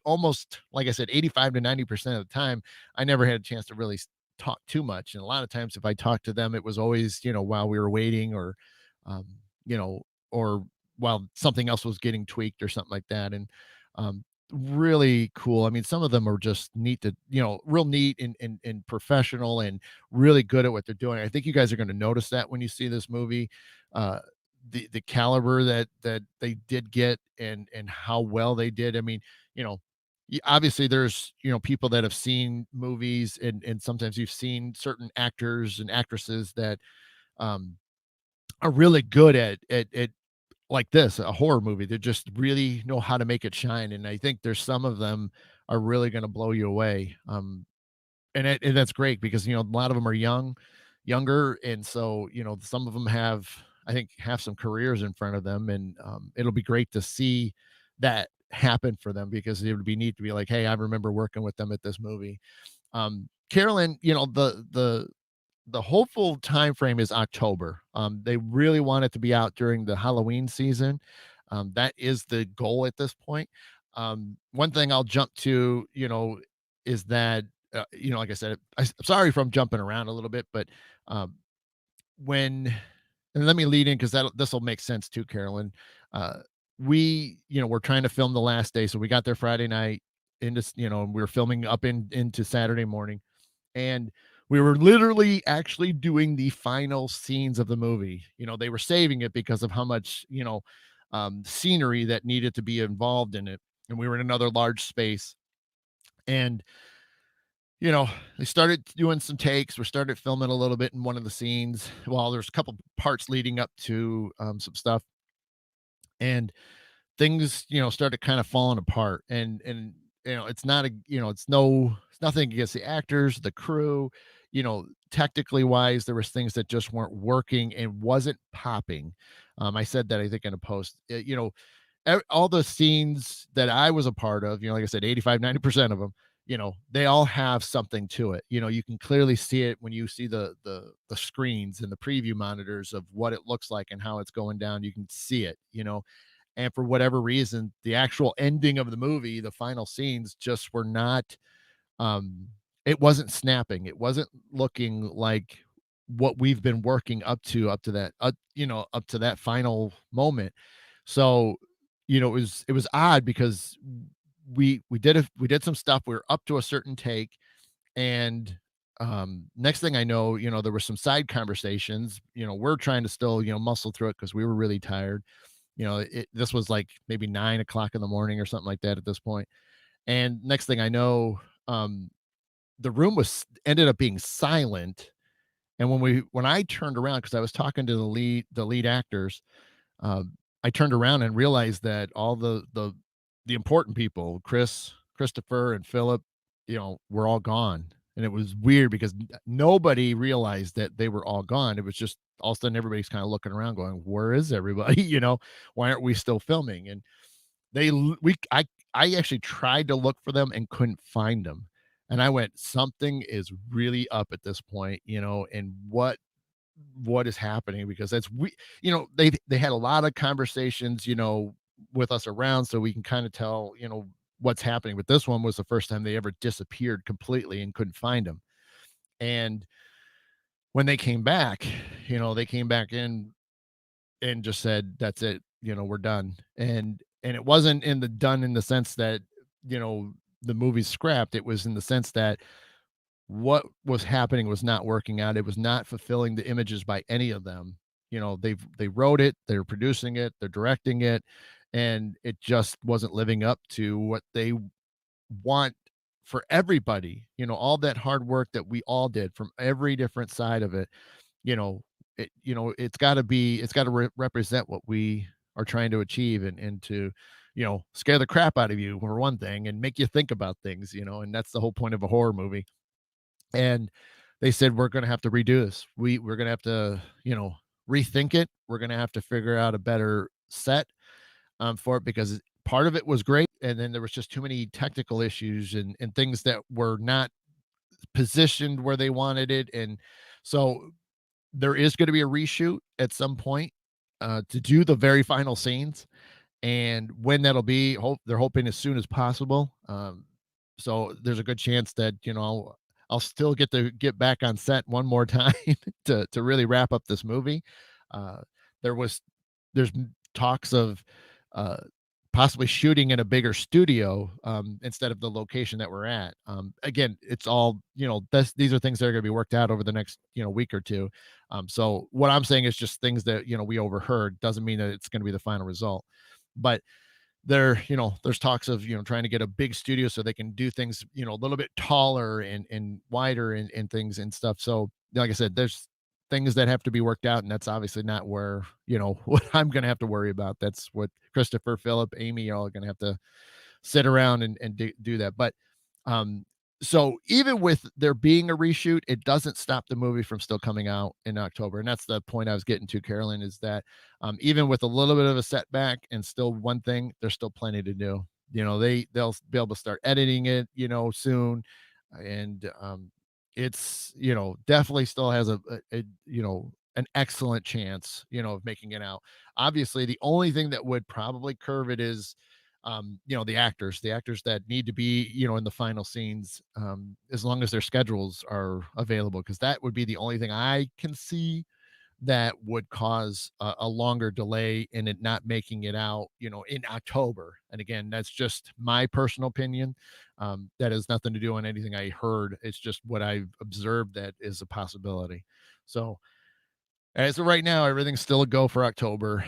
A: almost like I said, 85 to 90% of the time, I never had a chance to really talk too much. And a lot of times, if I talked to them, it was always while we were waiting, or um, you know, or while something else was getting tweaked or something like that. And um, really cool. I mean, some of them are just neat to, real neat and professional and really good at what they're doing. I think you guys are going to notice that when you see this movie, uh, the caliber that they did get, and how well they did. I mean, you know, obviously there's people that have seen movies, and sometimes you've seen certain actors and actresses that um are really good at like this, a horror movie. They just really know how to make it shine, and I think there's some of them are really gonna blow you away, and that's great because, a lot of them are younger, and so, some of them I think, have some careers in front of them, and, it'll be great to see that happen for them because it would be neat to be like, "Hey, I remember working with them at this movie." Carolyn, the hopeful time frame is October. They really want it to be out during the Halloween season. That is the goal at this point. One thing I'll jump to, is that, like I said, I'm sorry if I'm jumping around a little bit, but um, when and let me lead in because that this will make sense too, Carolyn. Uh, we're trying to film the last day, so we got there Friday night we were filming up into Saturday morning, and we were literally actually doing the final scenes of the movie. They were saving it because of how much, scenery that needed to be involved in it. And we were in another large space. And, they started doing some takes. We started filming a little bit in one of the scenes. Well, there's a couple parts leading up to some stuff. And things, started kind of falling apart. And it's not it's nothing against the actors, the crew, technically wise, there was things that just weren't working and wasn't popping. I said that I think in a post. All the scenes that I was a part of, like I said, 85, 90% of them, they all have something to it. You can clearly see it when you see the screens and the preview monitors of what it looks like and how it's going down. You can see it, and for whatever reason, the actual ending of the movie, the final scenes just were not, um it wasn't snapping. It wasn't looking like what we've been working up to that, up to that final moment. So, it was odd because we did some stuff. We were up to a certain take, and next thing I know, there were some side conversations. We're trying to still, muscle through it because we were really tired. This was like maybe 9 o'clock in the morning or something like that at this point. And next thing I know, um, the room was ended up being silent. And when I turned around, because I was talking to the lead actors, I turned around and realized that all the important people, Christopher, and Philip, were all gone. And it was weird because nobody realized that they were all gone. It was just all of a sudden everybody's kind of looking around, going, "Where is everybody?" Why aren't we still filming? And they l- we I actually tried to look for them and couldn't find them. And I went, something is really up at this point, and what is happening, because they had a lot of conversations, with us around, so we can kind of tell, what's happening. But this one was the first time they ever disappeared completely and couldn't find them. And when they came back in and just said, "That's it, we're done." And it wasn't in the done in the sense that, you know, the movie's scrapped. It was in the sense that what was happening was not working out. It was not fulfilling the images by any of them. They wrote it, they're producing it, they're directing it, and it just wasn't living up to what they want for everybody. All that hard work that we all did from every different side of it, you know, it's got to represent what we are trying to achieve, and to, scare the crap out of you for one thing and make you think about things, and that's the whole point of a horror movie. And they said, we're going to have to redo this. We're going to have to, rethink it. We're gonna have to figure out a better set for it because part of it was great, and then there was just too many technical issues and things that were not positioned where they wanted it, and so there is going to be a reshoot at some point to do the very final scenes, and when that'll be, they're hoping as soon as possible. So there's a good chance that I'll still get to get back on set one more time to really wrap up this movie. Uh, there was there's talks of uh, possibly shooting in a bigger studio instead of the location that we're at. Again, it's all these are things that are going to be worked out over the next week or two. So what I'm saying is just things that we overheard. Doesn't mean that it's going to be the final result, but there's talks of trying to get a big studio so they can do things a little bit taller and wider and things and stuff. So like I said, there's things that have to be worked out, and that's obviously not where what I'm going to have to worry about. That's what Christopher, Philip, Amy are all going to have to sit around and do that. But um, so even with there being a reshoot, it doesn't stop the movie from still coming out in October. And that's the point I was getting to, Carolyn, is that even with a little bit of a setback and still one thing, there's still plenty to do. They'll be able to start editing it, soon, and it's definitely still has a an excellent chance of making it out. Obviously, the only thing that would probably curve it is the actors that need to be in the final scenes, as long as their schedules are available, because that would be the only thing I can see that would cause a longer delay in it not making it out in October. And again, that's just my personal opinion. That has nothing to do on anything I heard. It's just what I've observed that is a possibility. So as of right now, everything's still a go for October.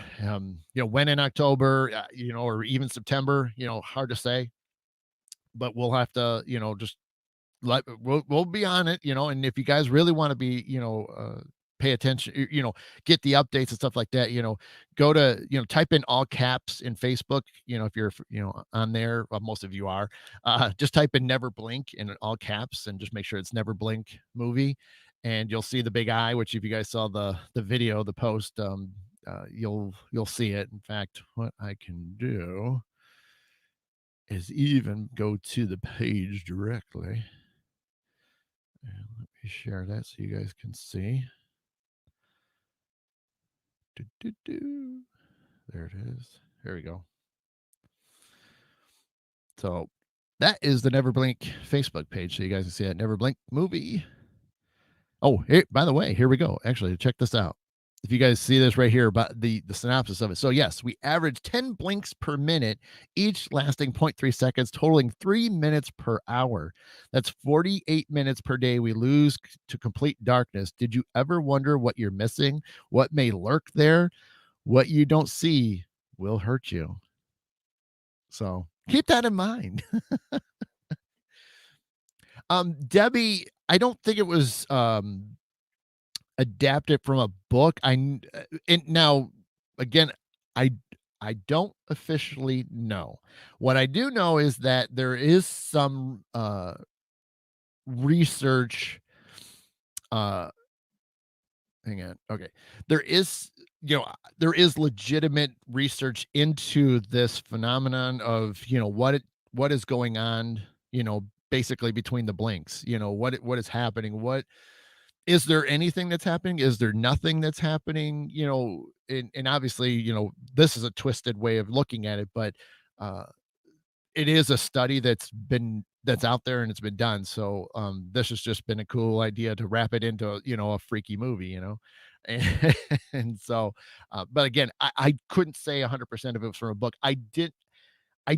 A: When in October, or even September, hard to say, but we'll have to, just we'll be on it, and if you guys really want to be, pay attention, get the updates and stuff like that, go to, type in all caps in Facebook, if you're, on there, well, most of you are, just type in Never Blink in all caps and just make sure it's Never Blink movie. And you'll see the big eye, which if you guys saw the video, the post, you'll see it. In fact, what I can do is even go to the page directly. And let me share that so you guys can see. Do, do, do. There it is. Here we go. So that is the Never Blink Facebook page. So you guys can see that Never Blink movie. Oh, by the way, here we go. Actually, check this out. If you guys see this right here about the synopsis of it. So yes, we average 10 blinks per minute, each lasting zero point 0.3 seconds, totaling 3 minutes per hour. That's 48 minutes per day we lose to complete darkness. Did you ever wonder what you're missing? What may lurk there? What you don't see will hurt you. So keep that in mind. Debbie, I don't think it was adapted from a book. And now again, I I don't officially know. What I do know is that there is some research. uh Hang on. Okay. There is, there is legitimate research into this phenomenon of, what is going on, basically between the blinks, what is happening, what is there anything that's happening? Is there nothing that's happening? And obviously, this is a twisted way of looking at it, but uh, it is a study that's out there and it's been done. So this has just been a cool idea to wrap it into, a freaky movie, And, and so, but again, I couldn't say 100% if it was from a book. I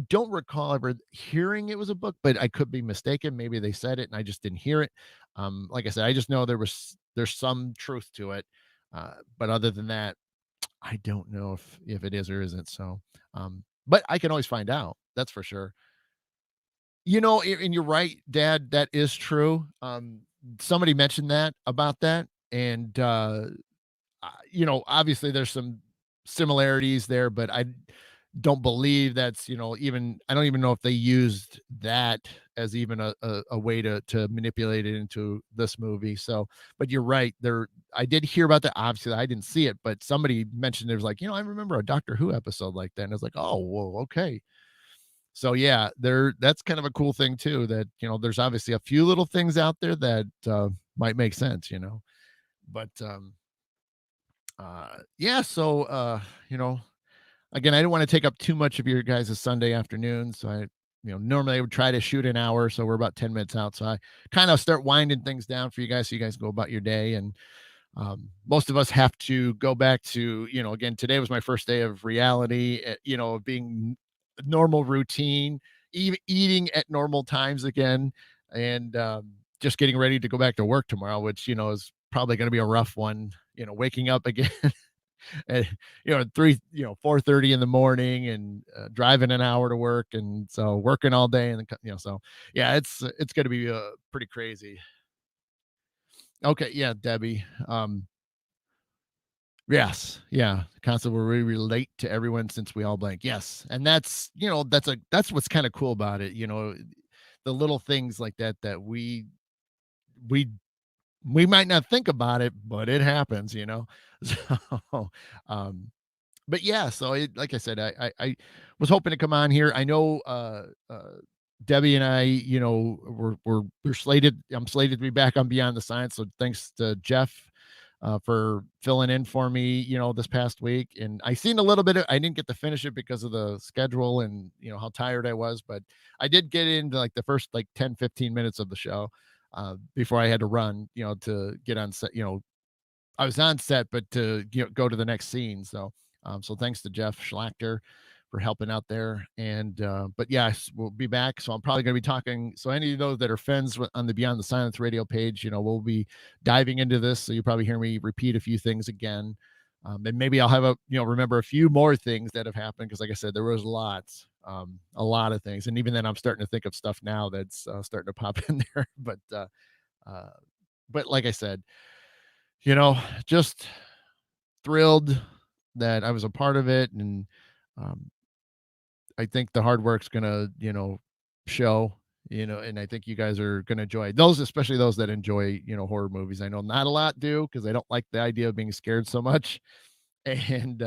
A: don't recall ever hearing it was a book, but I could be mistaken. Maybe they said it and I just didn't hear it. Like I said, I just know there's some truth to it. But other than that, I don't know if it is or isn't. So, but I can always find out. That's for sure. And you're right, Dad. That is true. Somebody mentioned that about that, and obviously there's some similarities there, but don't believe that's, even I don't even know if they used that as even a way to manipulate it into this movie. So, but you're right. I did hear about that. Obviously, I didn't see it, but somebody mentioned it was like, I remember a Doctor Who episode like that. And it's like, oh, whoa, okay. So yeah, that's kind of a cool thing too, that, there's obviously a few little things out there that might make sense. But yeah, so you know, again, I didn't want to take up too much of your guys' Sunday afternoon. So normally I would try to shoot an hour. So we're about 10 minutes out. So I kind of start winding things down for you guys so you guys go about your day. And most of us have to go back to, again, today was my first day of reality, of being normal routine, eating at normal times again, and just getting ready to go back to work tomorrow, which, is probably going to be a rough one, waking up again at 4:30 in the morning and driving an hour to work, and so working all day, and so yeah, it's going to be pretty crazy. Okay, yeah, Debbie. Yes, yeah, concept where we relate to everyone since we all blank. Yes, and that's what's kind of cool about it. The little things like that that we we might not think about it, but it happens. So, um, but yeah, so like I said, I was hoping to come on here. I know Debbie and I, we're slated. I'm slated to be back on Beyond the Science. So thanks to Jeff for filling in for me, this past week. And I seen a little bit of. I didn't get to finish it because of the schedule and how tired I was, but I did get into like the first like 10-15 minutes of the show before I had to run, to get on set. I was on set, but to go to the next scene. So thanks to Jeff Schlachter for helping out there. And but yes, we'll be back. So I'm probably going to be talking. So any of those that are fans on the Beyond the Silence radio page, we'll be diving into this. So you'll probably hear me repeat a few things again. And maybe I'll have remember a few more things that have happened. Cause like I said, there was a lot of things. And even then I'm starting to think of stuff now that's starting to pop in there. Uh, but like I said, you know, just thrilled that I was a part of it, and um, I think the hard work's gonna, show, and I think you guys are gonna enjoy those, especially those that enjoy, horror movies. I know not a lot do because I don't like the idea of being scared so much, and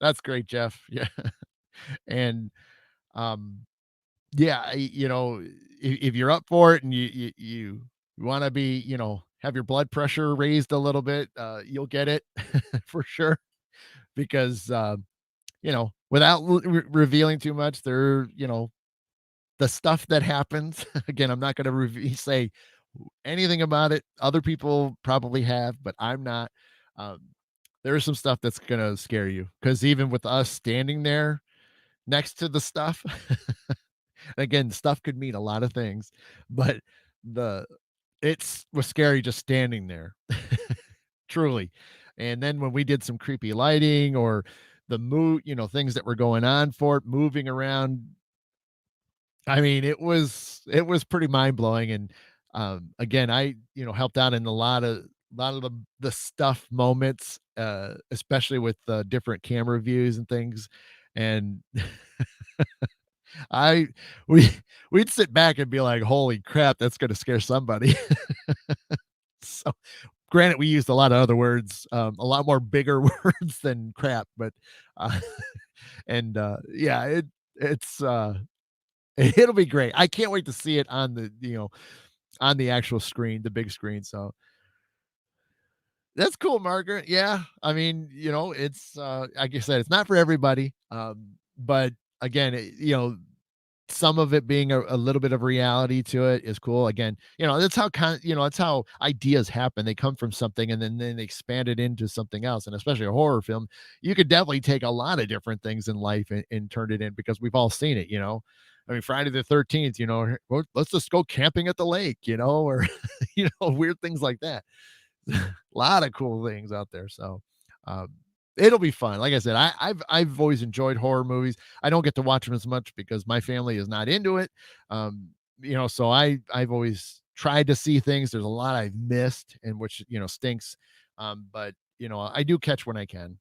A: that's great, Jeff. Yeah, and um, yeah, if you're up for it and you want to be, have your blood pressure raised a little bit, you'll get it for sure because without revealing too much, the stuff that happens. Again, I'm not going to say anything about it. Other people probably have, but I'm not. Um, there is some stuff that's going to scare you because even with us standing there next to the stuff, again, stuff could mean a lot of things, but the it's was scary just standing there. Truly. And then when we did some creepy lighting or the mood, things that were going on for it, moving around, I mean, it was pretty mind-blowing. And again, I, helped out in a lot of the stuff moments, especially with different camera views and things. And I we we'd sit back and be like, "Holy crap, that's gonna scare somebody." So, granted, we used a lot of other words, a lot more bigger words than crap, but, uh, and, yeah, it's, it'll be great. I can't wait to see it on the actual screen, the big screen. So that's cool, Margaret. Yeah. I mean, it's, like I said, it's not for everybody. But again, some of it being a little bit of reality to it is cool. Again, that's how that's how ideas happen. They come from something and then they expand it into something else. And especially a horror film, you could definitely take a lot of different things in life and turn it in because we've all seen it. I mean, Friday the 13th, let's just go camping at the lake, or weird things like that. A lot of cool things out there. So um, it'll be fun. Like I said, I've always enjoyed horror movies. I don't get to watch them as much because my family is not into it. Um, so I've always tried to see things. There's a lot I've missed and which stinks. But I do catch when I can.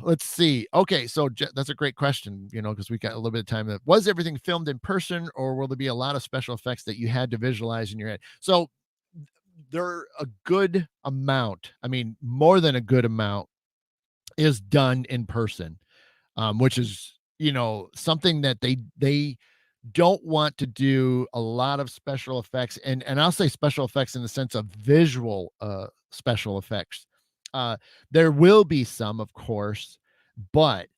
A: Let's see. Okay, so that's a great question, because we got a little bit of time. Was everything filmed in person, or will there be a lot of special effects that you had to visualize in your head? So there a good amount, I mean, more than a good amount is done in person, which is, something that they don't want to do a lot of special effects, and I'll say special effects in the sense of visual special effects. Uh there will be some, of course, but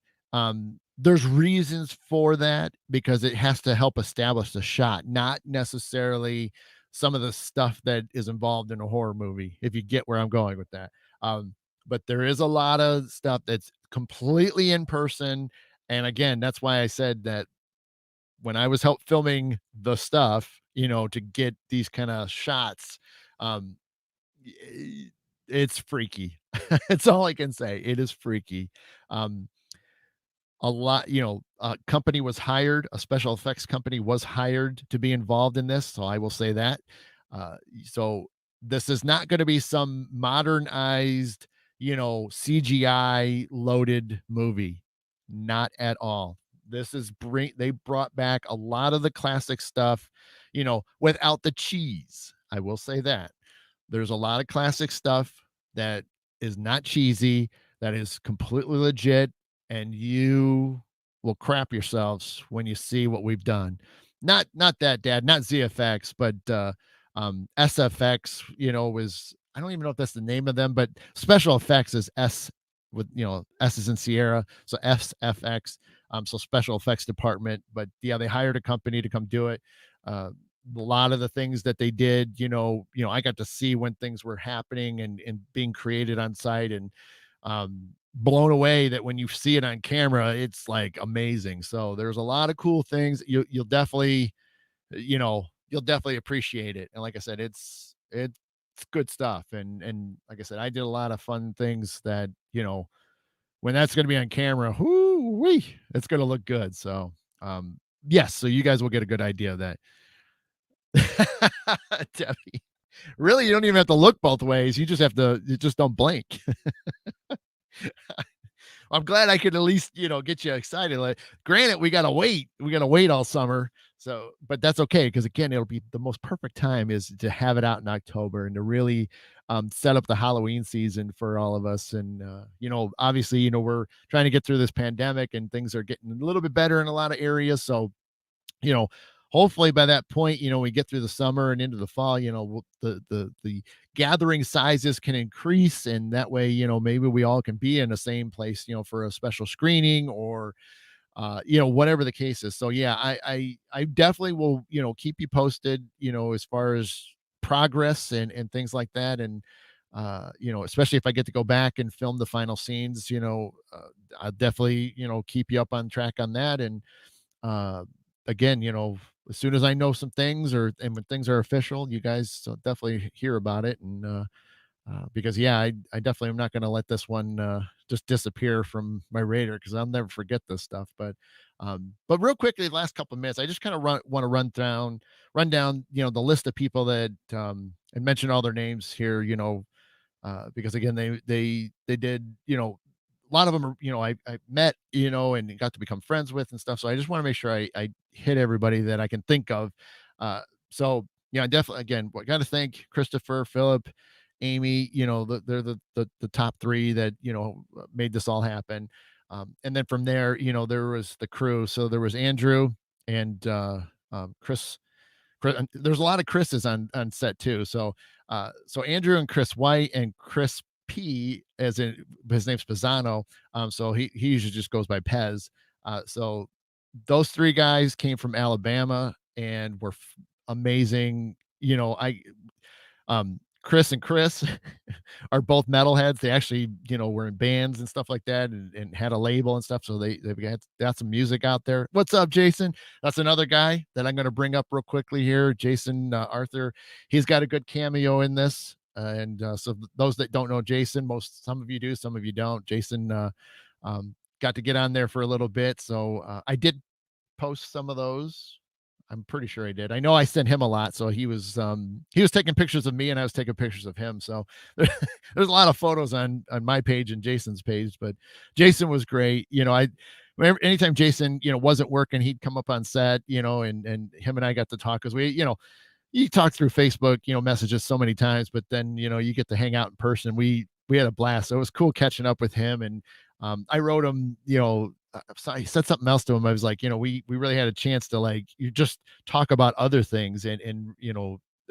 A: there's reasons for that because it has to help establish the shot, not necessarily some of the stuff that is involved in a horror movie, if you get where I'm going with that. But there is a lot of stuff that's completely in person. And again, that's why I said that when I was help filming the stuff, to get these kind of shots, um, y- it's freaky. It's all I can say. It is freaky. Um, a lot, a company was hired, a special effects company was hired to be involved in this. So I will say that. So this is not going to be some modernized, CGI loaded movie. Not at all. This is they brought back a lot of the classic stuff, without the cheese. I will say that. There's a lot of classic stuff that is not cheesy, that is completely legit, and you will crap yourselves when you see what we've done. Not that, Dad, not ZFX, but SFX, was, I don't even know if that's the name of them, but special effects is S, with, S is in Sierra, so SFX, so special effects department. But yeah, they hired a company to come do it. Uh, a lot of the things that they did, I got to see when things were happening and being created on site, and blown away that when you see it on camera, it's like amazing. So there's a lot of cool things. You'll definitely, you'll definitely appreciate it. And like I said, it's good stuff. And like I said, I did a lot of fun things that, when that's going to be on camera, whoo wee, it's going to look good. So yes, so you guys will get a good idea of that. Debbie. Really, you don't even have to look both ways. You just don't blink. I'm glad I could at least, get you excited. Like, granted, we gotta wait. We gotta wait all summer. So, but that's okay because again, it'll be the most perfect time is to have it out in October and to really set up the Halloween season for all of us. And obviously, we're trying to get through this pandemic and things are getting a little bit better in a lot of areas. So you know, hopefully by that point, we get through the summer and into the fall, the gathering sizes can increase, and that way, maybe we all can be in the same place, for a special screening or whatever the case is. So yeah, I definitely will, keep you posted, as far as progress and things like that. And especially if I get to go back and film the final scenes, I'll definitely, keep you up on track on that. And uh, again, as soon as I know some things and when things are official, you guys definitely hear about it. And because yeah, I definitely am not going to let this one just disappear from my radar because I'll never forget this stuff. But real quickly, the last couple of minutes, I just kind of want to run down, the list of people that and mention all their names here, because again, they did, a lot of them are, I met, and got to become friends with and stuff. So I just want to make sure I hit everybody that I can think of. So yeah, I definitely, again, I got to thank Christopher, Philip, Amy. They're the top three that made this all happen. And then from there, there was the crew. So there was Andrew and Chris. There's a lot of Chris's on set too. So Andrew and Chris White and Chris P, as in his name's Pisano. So he usually just goes by Pez. So those three guys came from Alabama and were amazing. Chris and Chris are both metalheads. They actually, were in bands and stuff like that, and had a label and stuff. So they've got some music out there. What's up, Jason? That's another guy that I'm going to bring up real quickly here. Jason Arthur, he's got a good cameo in this. So those that don't know Jason, some of you do, some of you don't. Jason got to get on there for a little bit. So I did post some of those I'm pretty sure I did. I know I sent him a lot, so he was taking pictures of me and I was taking pictures of him. So there's a lot of photos on my page and Jason's page, but Jason was great. Whenever anytime Jason, wasn't working, he'd come up on set, and him and I got to talk because you talk through Facebook, messages so many times, but then, you get to hang out in person. We had a blast. So it was cool catching up with him. And I wrote him, so I said something else to him. I was like, we really had a chance to like you just talk about other things and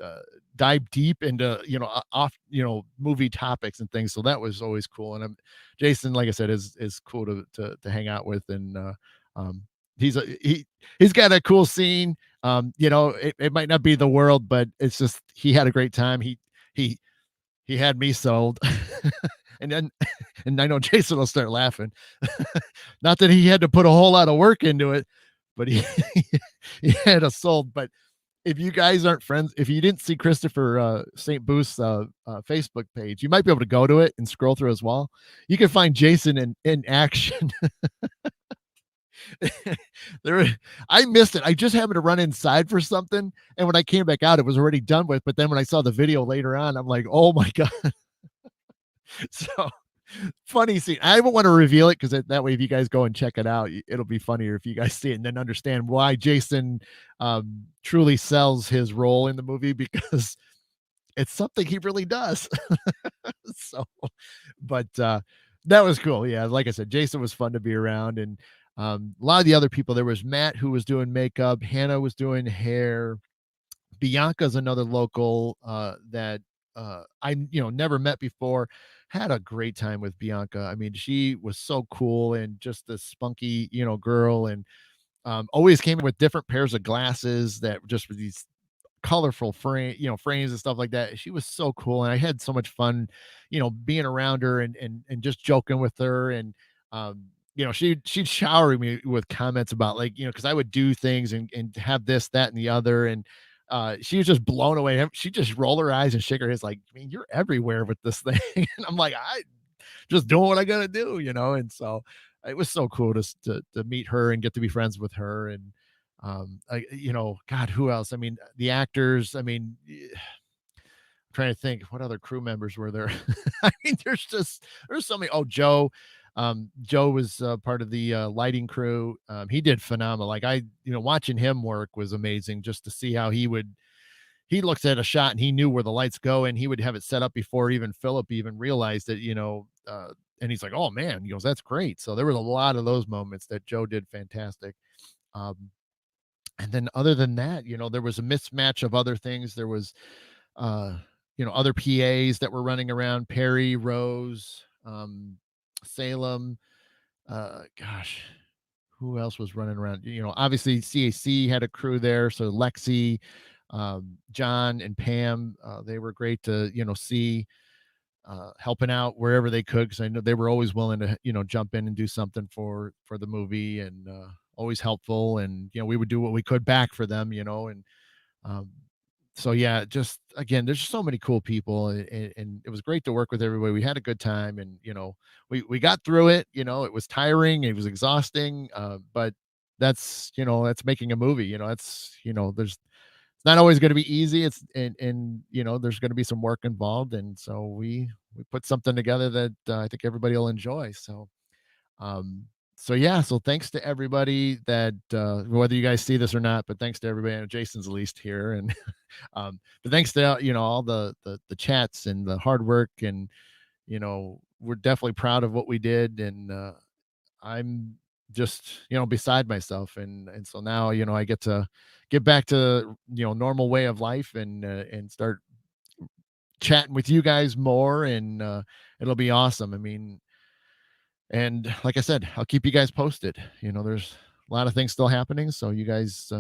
A: uh, dive deep into off movie topics and things. So that was always cool. And Jason, like I said, is cool to hang out with. And um, he's a he's got a cool scene. It might not be the world, but it's just he had a great time. He he had me sold. and then and I know Jason will start laughing. Not that he had to put a whole lot of work into it, but he he had us sold. But if you guys aren't friends, if you didn't see Christopher St. Booth's Facebook page, you might be able to go to it and scroll through his wall. You can find Jason in action. there I missed it. I just happened to run inside for something, and when I came back out, it was already done with. But then when I saw the video later on, I'm like, oh my god. So funny scene. I don't want to reveal it because that way, if you guys go and check it out, it'll be funnier if you guys see it and then understand why Jason truly sells his role in the movie because it's something he really does. So, but that was cool. Yeah, like I said, Jason was fun to be around, and a lot of the other people. There was Matt who was doing makeup, Hannah was doing hair, Bianca's another local that I never met before. Had a great time with Bianca. I mean, she was so cool and just this spunky, girl, and always came with different pairs of glasses that just were these colorful frames and stuff like that. She was so cool, and I had so much fun, being around her and just joking with her. And she'd shower me with comments about like, because I would do things and have this, that, and the other. And she was just blown away. She just roll her eyes and shake her head like, I mean, you're everywhere with this thing. And I'm like, I just doing what I gotta do, And so it was so cool to meet her and get to be friends with her. And God, who else? I mean, the actors. I mean, trying to think what other crew members were there. I mean, there's so many. Oh, Joe. Joe was part of the lighting crew. He did phenomenal. Like watching him work was amazing just to see how he looks at a shot and he knew where the lights go and he would have it set up before even Philip even realized it, and he's like, oh man, he goes, that's great. So there was a lot of those moments that Joe did fantastic. Um, and then other than that, there was a mismatch of other things. There was, uh, other PAs that were running around, Perry, Rose, Salem, gosh, who else was running around? Obviously CAC had a crew there. So Lexi, John and Pam, they were great to, see, helping out wherever they could. Cause I know they were always willing to, jump in and do something for the movie and, always helpful. And, we would do what we could back for them, and, um, so yeah, just again, there's so many cool people, and it was great to work with everybody. We had a good time, and we got through it. It was tiring, it was exhausting, but that's making a movie. There's it's not always going to be easy. And there's going to be some work involved, and so we put something together that I think everybody will enjoy. Um, so yeah, so thanks to everybody that whether you guys see this or not, but thanks to everybody. And Jason's at least here, and but thanks to all the chats and the hard work, and we're definitely proud of what we did. And I'm just beside myself. And so now I get to get back to normal way of life, and start chatting with you guys more. And it'll be awesome. I mean, and like I said, I'll keep you guys posted. There's a lot of things still happening, so you guys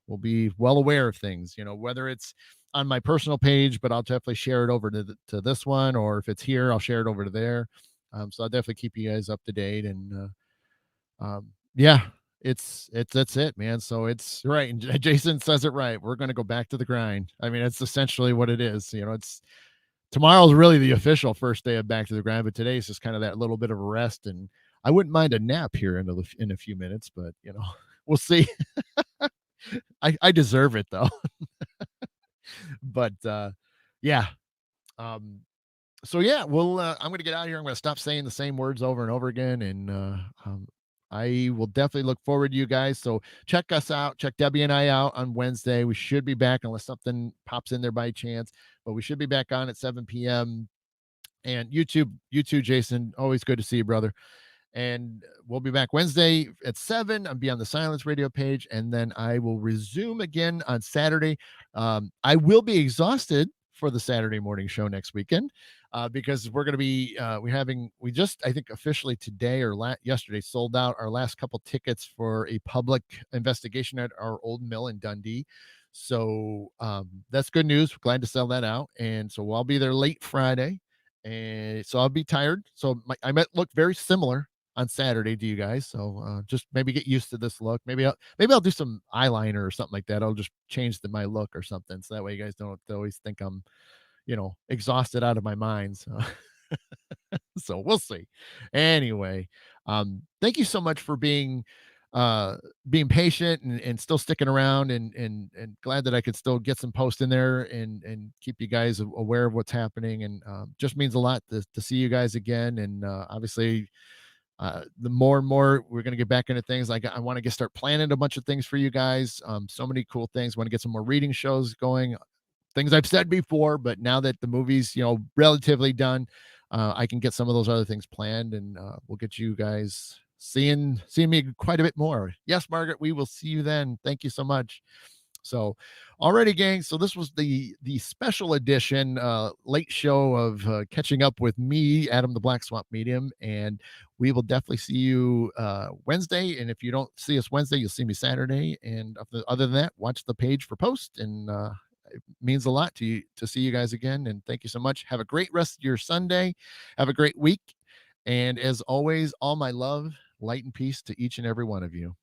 A: will be well aware of things. Whether it's on my personal page, but I'll definitely share it over to this one, or if it's here, I'll share it over to there. So I'll definitely keep you guys up to date. And yeah, it's that's it, man. So it's right, and Jason says it right. We're going to go back to the grind. I mean, it's essentially what it is. It's tomorrow's really the official first day of back to the grind, but today's just kind of that little bit of a rest. And I wouldn't mind a nap here in a few minutes, but we'll see. I deserve it though. But yeah. Um so yeah, I'm gonna get out of here. I'm gonna stop saying the same words over and over again. And I will definitely look forward to you guys. So check us out, check Debbie and I out on Wednesday. We should be back unless something pops in there by chance, but we should be back on at 7 p.m. And you too, Jason. Always good to see you, brother. And we'll be back Wednesday at 7. I'll be on the Silence Radio page, and then I will resume again on Saturday. I will be exhausted for the Saturday morning show next weekend, because we're going to be we just, I think, officially today or yesterday sold out our last couple tickets for a public investigation at our old mill in Dundee. So that's good news. Glad to sell that out, and so I'll be there late Friday, and so I'll be tired. So I might look very similar on Saturday to you guys. So just maybe get used to this look. Maybe I'll do some eyeliner or something like that. I'll just change my look or something, so that way you guys don't always think I'm, exhausted out of my mind. So, so we'll see. Anyway, thank you so much for being patient and still sticking around, and glad that I could still get some posts in there and keep you guys aware of what's happening. And just means a lot to see you guys again. And obviously, the more and more we're going to get back into things, like I want to start planning a bunch of things for you guys. So many cool things. Want to get some more reading shows going, things I've said before, but now that the movie's, relatively done, I can get some of those other things planned, and we'll get you guys seeing me quite a bit more. Yes, Margaret, we will see you then. Thank you so much. So, alrighty, gang. So this was the special edition late show of catching up with me, Adam the Black Swamp Medium, and we will definitely see you Wednesday. And if you don't see us Wednesday, you'll see me Saturday. And other than that, watch the page for post, and it means a lot to see you guys again. And thank you so much. Have a great rest of your Sunday. Have a great week. And as always, all my love, light, and peace to each and every one of you.